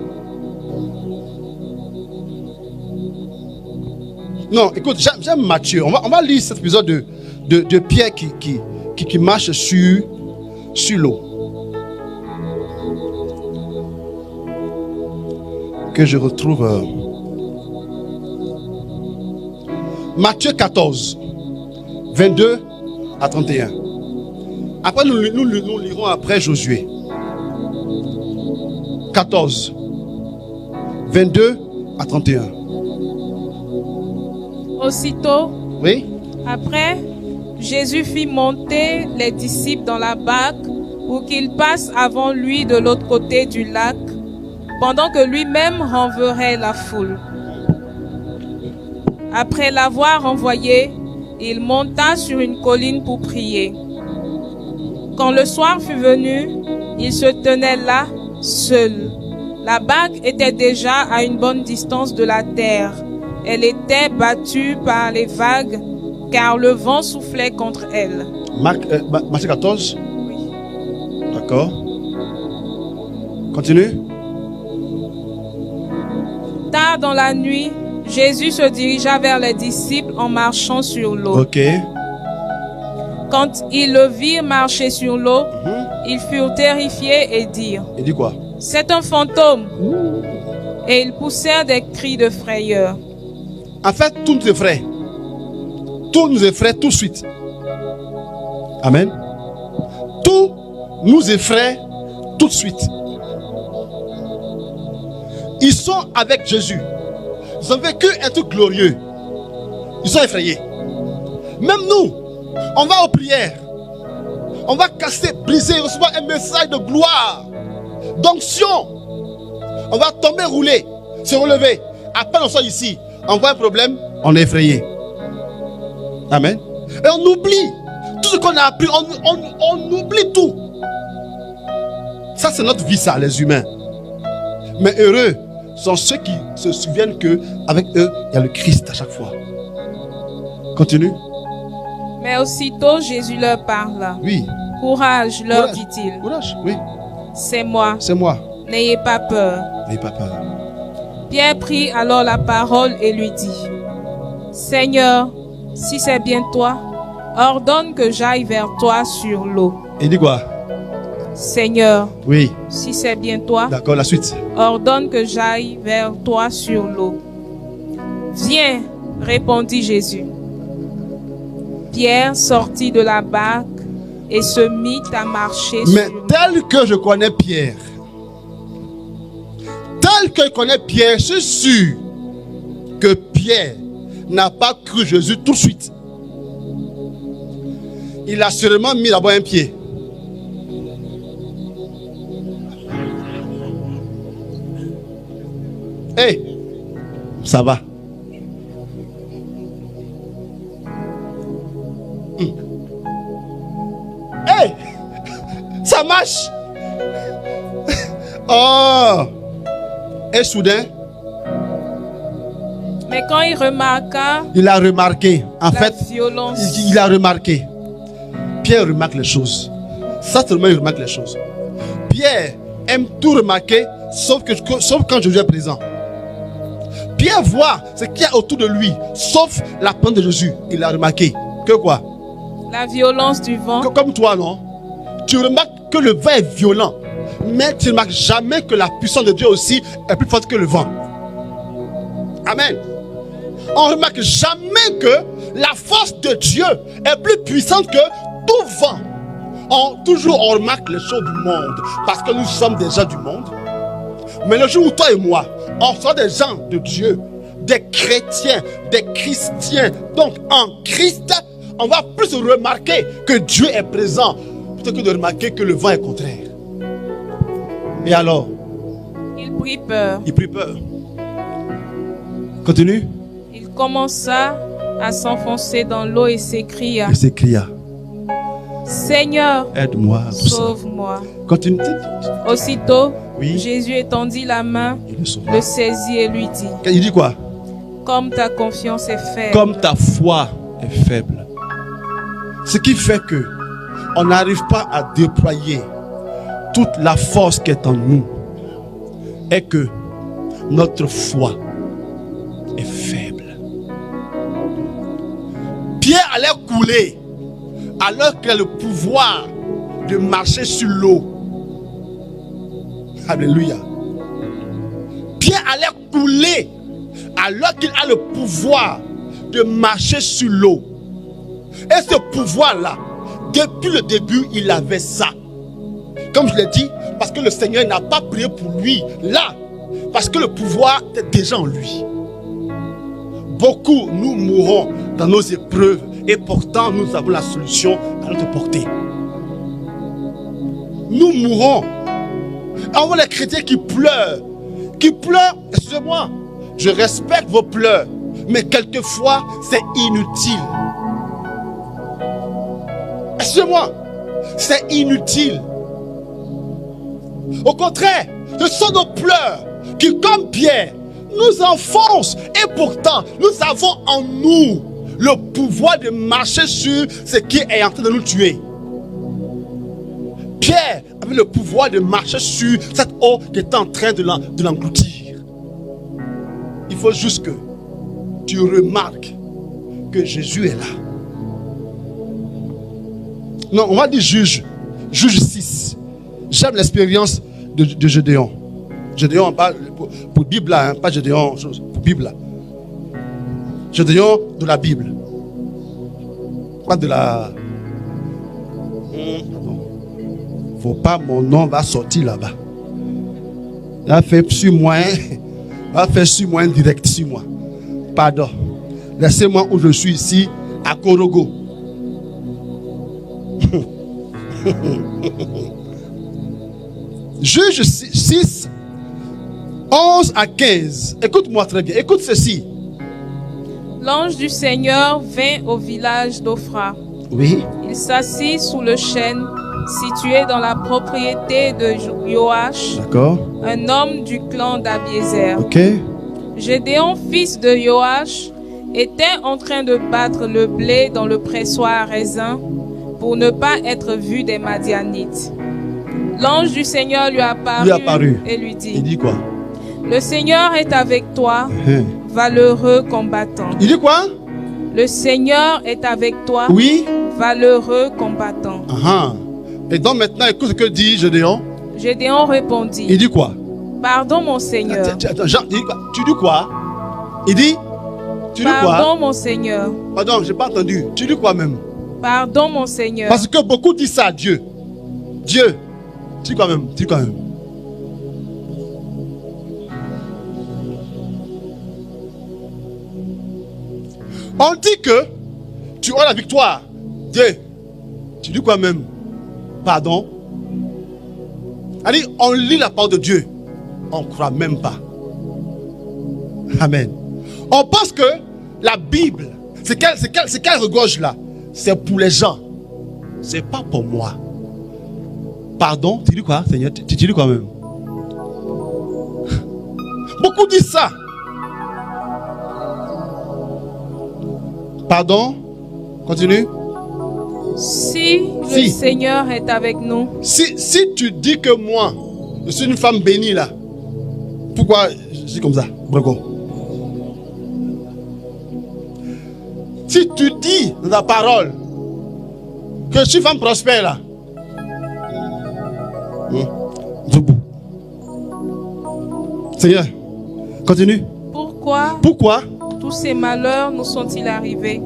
Non, écoute, j'aime Matthieu. On va lire cet épisode de Pierre qui marche sur l'eau. Que je retrouve Matthieu 14, 22 à 31. Après, nous lirons après Josué. 14, 22 à 31.
Aussitôt,
oui.
Après, Jésus fit monter les disciples dans la barque pour qu'ils passent avant lui de l'autre côté du lac, pendant que lui-même renverrait la foule. Après l'avoir envoyé, il monta sur une colline pour prier. Quand le soir fut venu, il se tenait là, seul. La barque était déjà à une bonne distance de la terre. Elle était battue par les vagues, car le vent soufflait contre elle.
Matthieu 14?
Oui.
D'accord. Continue.
Tard dans la nuit, Jésus se dirigea vers les disciples en marchant sur l'eau.
Ok.
Quand ils le virent marcher sur l'eau, ils furent terrifiés et dirent:
Il dit quoi?
C'est un fantôme. Et ils poussèrent des cris de frayeur.
En fait, tout nous effraie. Tout nous effraie tout de suite. Amen. Tout nous effraie tout de suite. Ils sont avec Jésus. Ils ont vécu un truc glorieux. Ils sont effrayés. Même nous, on va aux prières. On va casser, briser, recevoir un message de gloire, d'onction. On va tomber, rouler, se relever. À peine on sort ici, on voit un problème, on est effrayé. Amen. Et on oublie tout ce qu'on a appris. On oublie tout. Ça, c'est notre vie, ça, les humains. Mais heureux sont ceux qui se souviennent qu'avec eux, il y a le Christ à chaque fois. Continue.
Mais aussitôt, Jésus leur parla.
Oui.
Courage, leur dit-il.
Courage, oui.
C'est moi.
C'est moi.
N'ayez pas peur.
N'ayez pas peur.
Pierre prit alors la parole et lui dit: Seigneur, si c'est bien toi, ordonne que j'aille vers toi sur l'eau.
Il dit quoi?
Seigneur,
oui.
Si c'est bien toi,
d'accord, la suite.
Ordonne que j'aille vers toi sur l'eau. Viens, répondit Jésus. Pierre sortit de la barque et se mit à marcher.
Mais tel que je connais Pierre, je suis sûr que Pierre n'a pas cru Jésus tout de suite. Il a sûrement mis d'abord un pied. Hey, ça va. Hey, ça marche. Oh. Et soudain.
Mais quand il remarqua.
Il a remarqué. En fait,
violence.
Il a remarqué. Pierre remarque les choses. Ça seulement il remarque les choses. Pierre aime tout remarquer, sauf quand Jésus est présent. Pierre voit ce qu'il y a autour de lui, sauf la présence de Jésus. Il a remarqué que quoi?
La violence du vent.
Comme toi, non? Tu remarques que le vent est violent, mais tu ne remarques jamais que la puissance de Dieu aussi est plus forte que le vent. Amen. On ne remarque jamais que la force de Dieu est plus puissante que tout vent. Toujours on remarque les choses du monde parce que nous sommes des gens du monde. Mais le jour où toi et moi, on sera des gens de Dieu, des chrétiens, des chrétiens, donc en Christ, on va plus remarquer que Dieu est présent plutôt que de remarquer que le vent est contraire. Et alors?
Il prit peur.
Il prit peur. Continue.
Il commença à s'enfoncer dans l'eau et s'écria. Seigneur,
aide-moi,
sauve-moi.
Continue.
Aussitôt,
oui.
Jésus étendit la main, le saisit et lui dit.
Il dit quoi?
Comme ta confiance est faible.
Comme ta foi est faible. Ce qui fait que on n'arrive pas à déployer toute la force qui est en nous est que notre foi est faible. Pierre allait couler alors qu'il a le pouvoir de marcher sur l'eau. Alléluia. Pierre allait couler alors qu'il a le pouvoir de marcher sur l'eau. Et ce pouvoir-là, depuis le début, il avait ça. Comme je l'ai dit, parce que le Seigneur n'a pas prié pour lui là, parce que le pouvoir était déjà en lui. Beaucoup, nous mourrons dans nos épreuves et pourtant nous avons la solution à notre portée. Nous mourrons. On voit les chrétiens qui pleurent. Excusez-moi, je respecte vos pleurs, mais quelquefois c'est inutile. Excusez-moi, c'est inutile. Au contraire, ce sont nos pleurs qui, comme Pierre, nous enfoncent. Et pourtant, nous avons en nous le pouvoir de marcher sur ce qui est en train de nous tuer. Pierre avait le pouvoir de marcher sur cette eau qui était en train de l'engloutir. Il faut juste que tu remarques que Jésus est là. Non, on va dire Juge 6. J'aime l'expérience de Gédéon. Gédéon, pas pour Bible là, hein, pas Gédéon, pour Bible là. Gédéon de la Bible. Pas de la... Faut pas, mon nom va sortir là-bas. Il va faire sur moi, va faire sur moi direct sur moi. Pardon. Laissez-moi où je suis ici, à Korogo. Juge 6, 11 à 15. Écoute-moi très bien. Écoute ceci.
L'ange du Seigneur vint au village d'Ophra.
Oui.
Il s'assit sous le chêne situé dans la propriété de Joach, un homme du clan d'Abiézer. Gédéon, fils de Joach, était en train de battre le blé dans le pressoir à raisin pour ne pas être vu des Madianites. L'ange du Seigneur lui apparut et lui dit,
il dit quoi?
Le Seigneur est avec toi, valeureux combattant.
Il dit quoi?
Le Seigneur est avec toi,
oui,
valeureux combattant.
Et donc maintenant, écoute ce que dit Gédéon.
Gédéon répondit.
Il dit quoi?
Pardon mon Seigneur.
Tu dis quoi? Il dit, tu dis quoi?
Pardon mon Seigneur.
Pardon, j'ai pas entendu. Tu dis quoi même?
Pardon mon Seigneur.
Parce que beaucoup disent ça à Dieu. Dieu, tu dis quoi même? Tu dis quoi même? On dit que tu as la victoire. Dieu, tu dis quoi même? Pardon. Allez, on lit la parole de Dieu. On ne croit même pas. Amen. On pense que la Bible, c'est qu'elle regorge là. C'est pour les gens. C'est pas pour moi. Pardon, tu dis quoi, Seigneur? Tu dis quoi même? Beaucoup disent ça. Pardon? Continue.
Si le Seigneur est avec nous.
Si tu dis que moi, je suis une femme bénie là, pourquoi je suis comme ça? Bravo. Si tu dis dans ta parole que je suis femme prospère là, Seigneur, continue.
Pourquoi tous ces malheurs nous sont-ils arrivés?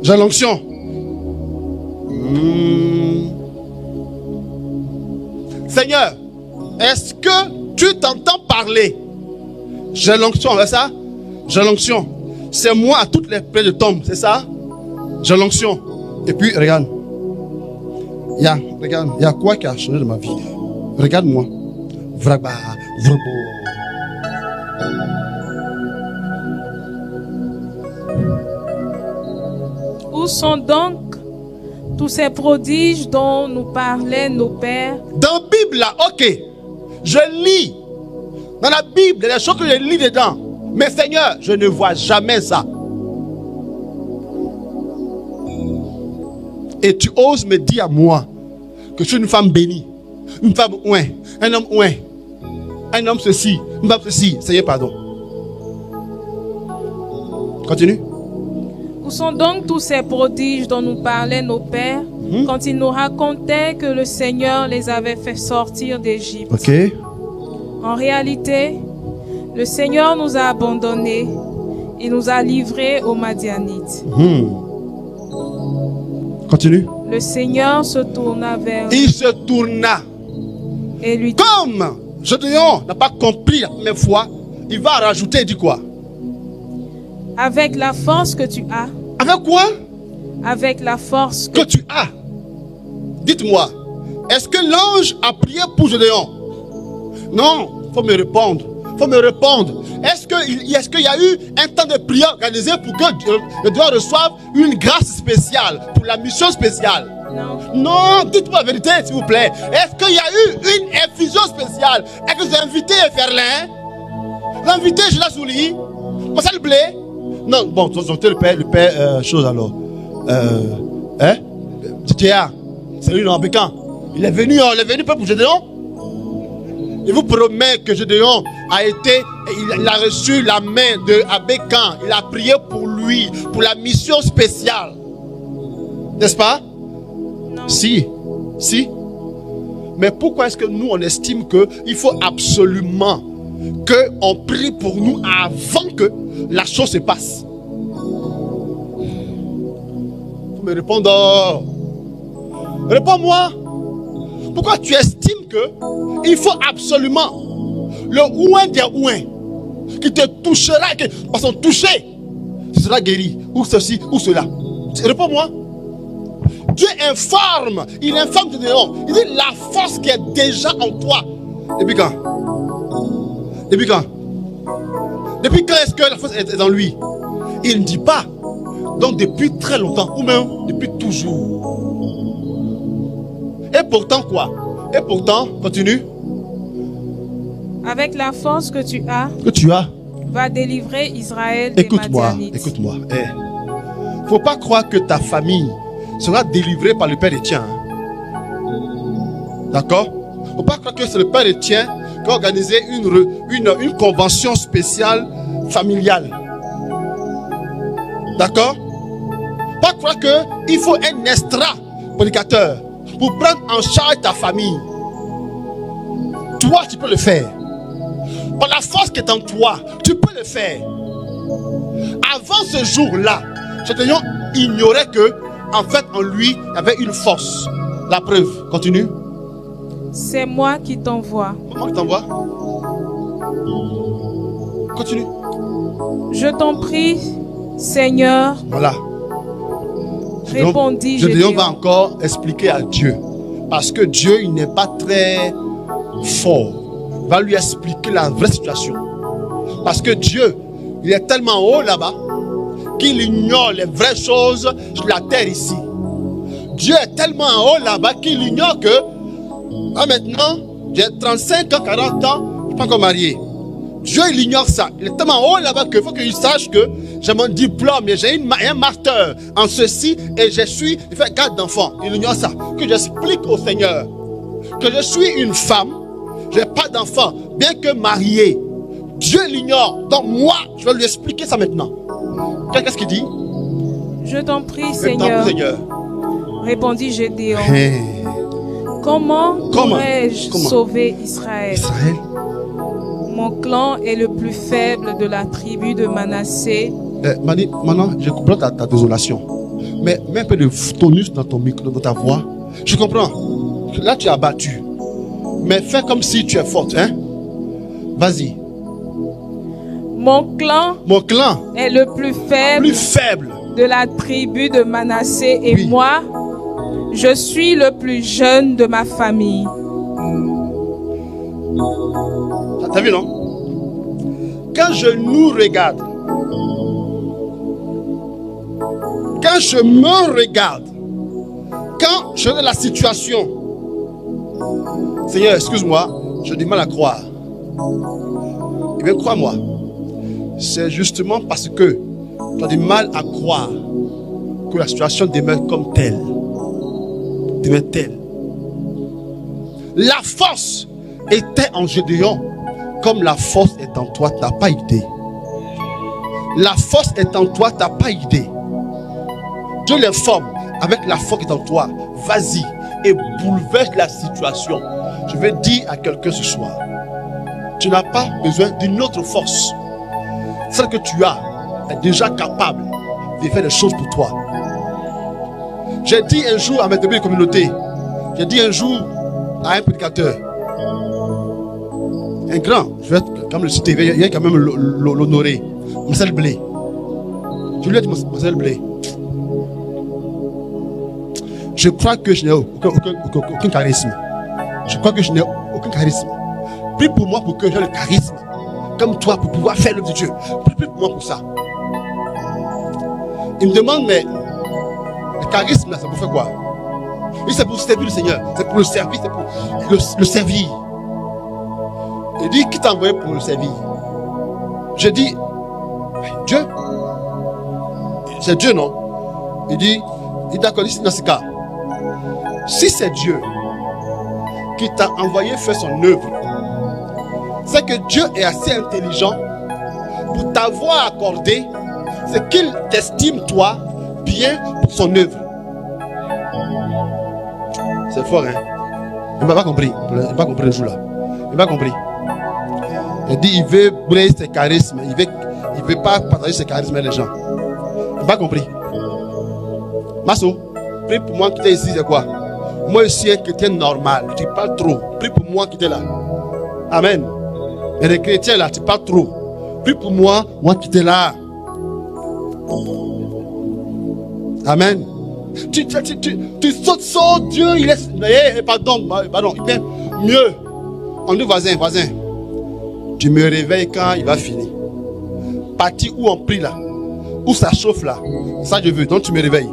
J'ai l'onction. Seigneur, est-ce que tu t'entends parler? J'ai l'onction, c'est ça? J'ai l'onction. C'est moi à toutes les plaies de tombe, c'est ça? J'ai l'onction. Et puis, regarde. Regarde, il y a quoi qui a changé de ma vie? Regarde-moi.
Où sont donc tous ces prodiges dont nous parlaient nos pères?
Dans la Bible, là, ok. Je lis. Dans la Bible, il y a des choses que je lis dedans. Mais Seigneur, je ne vois jamais ça. Et tu oses me dire à moi que je suis une femme bénie, une femme ouin, un homme ouin, un homme ceci, une femme ceci. Seigneur, pardon. Continue.
Où sont donc tous ces prodiges dont nous parlaient nos pères quand ils nous racontaient que le Seigneur les avait fait sortir d'Égypte?
Ok.
En réalité, le Seigneur nous a abandonnés et nous a livrés aux Madianites.
Continue.
Le Seigneur se tourna vers
Il se tourna.
Et lui dit,
comme Gédéon n'a pas compris la première fois, il va rajouter, il dit quoi?
Avec la force que tu as.
Avec quoi?
Avec la force
que tu as. Dites-moi, est-ce que l'ange a prié pour Gédéon? Non, il faut me répondre. Faut me répondre. Est-ce qu'il y a eu un temps de prière organisé pour que Gédéon reçoive une grâce spéciale pour la mission spéciale?
Non.
Non, dites-moi la vérité, s'il vous plaît. Est-ce qu'il y a eu une infusion spéciale? Est-ce que vous avez invité Ferlin? Vous avez invité Gila Souli? Marcel Blé? Non, bon, le père, chose alors. Tchéa, c'est lui, non, Bécan. Il est venu pour Gédéon. Il vous promet que Gédéon il a reçu la main de Abécan. Il a prié pour lui, pour la mission spéciale. N'est-ce pas?
Non.
Si. Mais pourquoi est-ce que nous, on estime qu'il faut absolument qu'on prie pour nous avant que la chose se passe? Vous me répondez. Réponds-moi. Pourquoi tu estimes qu'il faut absolument le ouin des ouins qui te touchera, qui va s'en toucher, tu seras guéri, ou ceci, ou cela? Réponds-moi. Dieu il informe Gédéon. Il dit la force qui est déjà en toi. Depuis quand? Depuis quand est-ce que la force est en lui? Il ne dit pas. Donc depuis très longtemps, ou même depuis toujours. Et pourtant quoi? Et pourtant, continue.
Avec la force que tu as, va délivrer Israël des Madianites.
Écoute-moi. Faut pas croire que ta famille sera délivrée par le Père Étienne. D'accord? Faut pas croire que c'est le Père Étienne qui a organisé une convention spéciale familiale. D'accord? Pas croire qu'il faut un extra prédicateur pour prendre en charge ta famille. Toi, tu peux le faire. Par la force qui est en toi, tu peux le faire. Avant ce jour-là, Gédéon ignorait que, en fait, en lui, il y avait une force. La preuve, continue.
C'est moi qui t'envoie.
Moi qui t'envoie. Continue.
Je t'en prie, Seigneur.
Voilà.
Répondit
Gédéon va encore expliquer à Dieu. Parce que Dieu, il n'est pas très fort. Il va lui expliquer la vraie situation. Parce que Dieu, il est tellement haut là-bas qu'il ignore les vraies choses sur la terre ici. Dieu est tellement haut là-bas qu'il ignore que maintenant, j'ai 35 ans, 40 ans, je ne suis pas encore marié. Dieu, il ignore ça. Il est tellement haut là-bas qu'il faut qu'il sache que j'ai mon diplôme, j'ai un master en ceci et je suis garde d'enfant. Il ignore ça. Que j'explique au Seigneur que je suis une femme, je n'ai pas d'enfant, bien que marié. Dieu l'ignore. Donc moi, je vais lui expliquer ça maintenant. Qu'est-ce qu'il dit?
Je t'en prie, Seigneur. Répondit Gédéon.
Hey.
Comment pourrais-je sauver Israël? Mon clan est le plus faible de la tribu de Manassé.
Maintenant, je comprends ta désolation. Mais mets un peu de tonus dans ton micro, dans ta voix. Je comprends. Là, tu es abattu. Mais fais comme si tu es forte. Hein? Vas-y.
Mon clan est le plus faible de la tribu de Manassé. Et oui. Moi, je suis le plus jeune de ma famille.
T'as vu, non? Quand je nous regarde, quand je me regarde, quand je regarde la situation, Seigneur, excuse-moi, j'ai du mal à croire. Eh bien, crois-moi, c'est justement parce que tu as du mal à croire que la situation demeure comme telle. Demeure telle. La force était en Gédéon, comme la force est en toi, tu n'as pas idée. La force est en toi, tu n'as pas idée. Dieu l'informe avec la force qui est en toi. Vas-y et bouleverse la situation. Je vais dire à quelqu'un ce soir, tu n'as pas besoin d'une autre force. Celle que tu as est déjà capable de faire des choses pour toi. J'ai dit un jour à mes débuts de communauté, j'ai dit un jour à un prédicateur, un grand, je vais quand même le citer, il y a quand même l'honorer, Marcel Blé. Je lui ai dit, Marcel Blé, je crois que je n'ai aucun charisme. Je crois que je n'ai aucun charisme. Prie pour moi pour que j'ai le charisme, comme toi, pour pouvoir faire l'œuvre de Dieu. Prie pour moi pour ça. Il me demande, mais le charisme là, ça pour faire quoi? Et c'est pour servir le Seigneur, c'est pour le servir, c'est pour le servir. Il dit, qui t'a envoyé pour le servir? Je dis, Dieu. C'est Dieu, non? Il dit, d'accord, ici dans ce cas, si c'est Dieu qui t'a envoyé faire son œuvre, c'est que Dieu est assez intelligent pour t'avoir accordé ce qu'il t'estime toi bien pour son œuvre. C'est fort, hein? Il n'a pas compris. Il n'a pas compris le jour là. Il n'a pas compris. Il dit il veut briller ses charismes. Il veut pas partager ses charismes avec les gens. Il n'a pas compris. Masso, prie pour moi qui est ici, c'est quoi? Moi je suis un chrétien normal. Tu parles trop. Prie pour moi qui est là. Amen. Et les chrétiens là, tu parles trop. Prie pour moi qui est là. Amen. Tu sautes, Dieu, il est. Pardon, il fait mieux. On dit voisin. Tu me réveilles quand il va finir. Parti où on prie là, où ça chauffe là, ça je veux, donc tu me réveilles.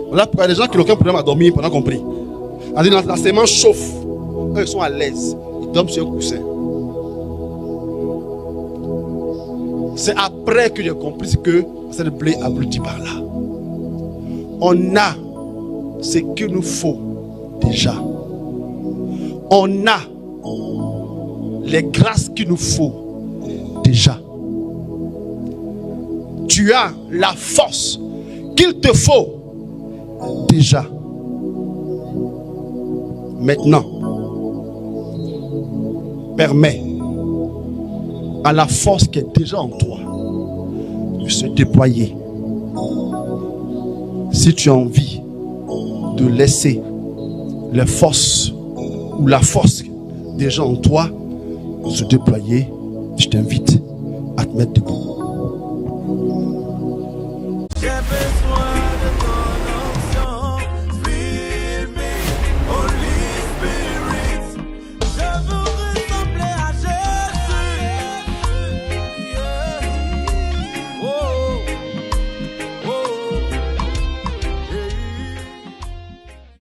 Voilà pourquoi les gens qui n'ont aucun problème à dormir pendant qu'on prie. La sémence chauffe, eux ils sont à l'aise, ils dorment sur un coussin. C'est après que j'ai compris que cette blé abruti par là. On a ce qu'il nous faut déjà. On a les grâces qu'il nous faut déjà. Tu as la force qu'il te faut déjà. Maintenant, permets à la force qui est déjà en toi de se déployer. Si tu as envie de laisser les forces ou la force déjà en toi se déployer, je t'invite à te mettre debout.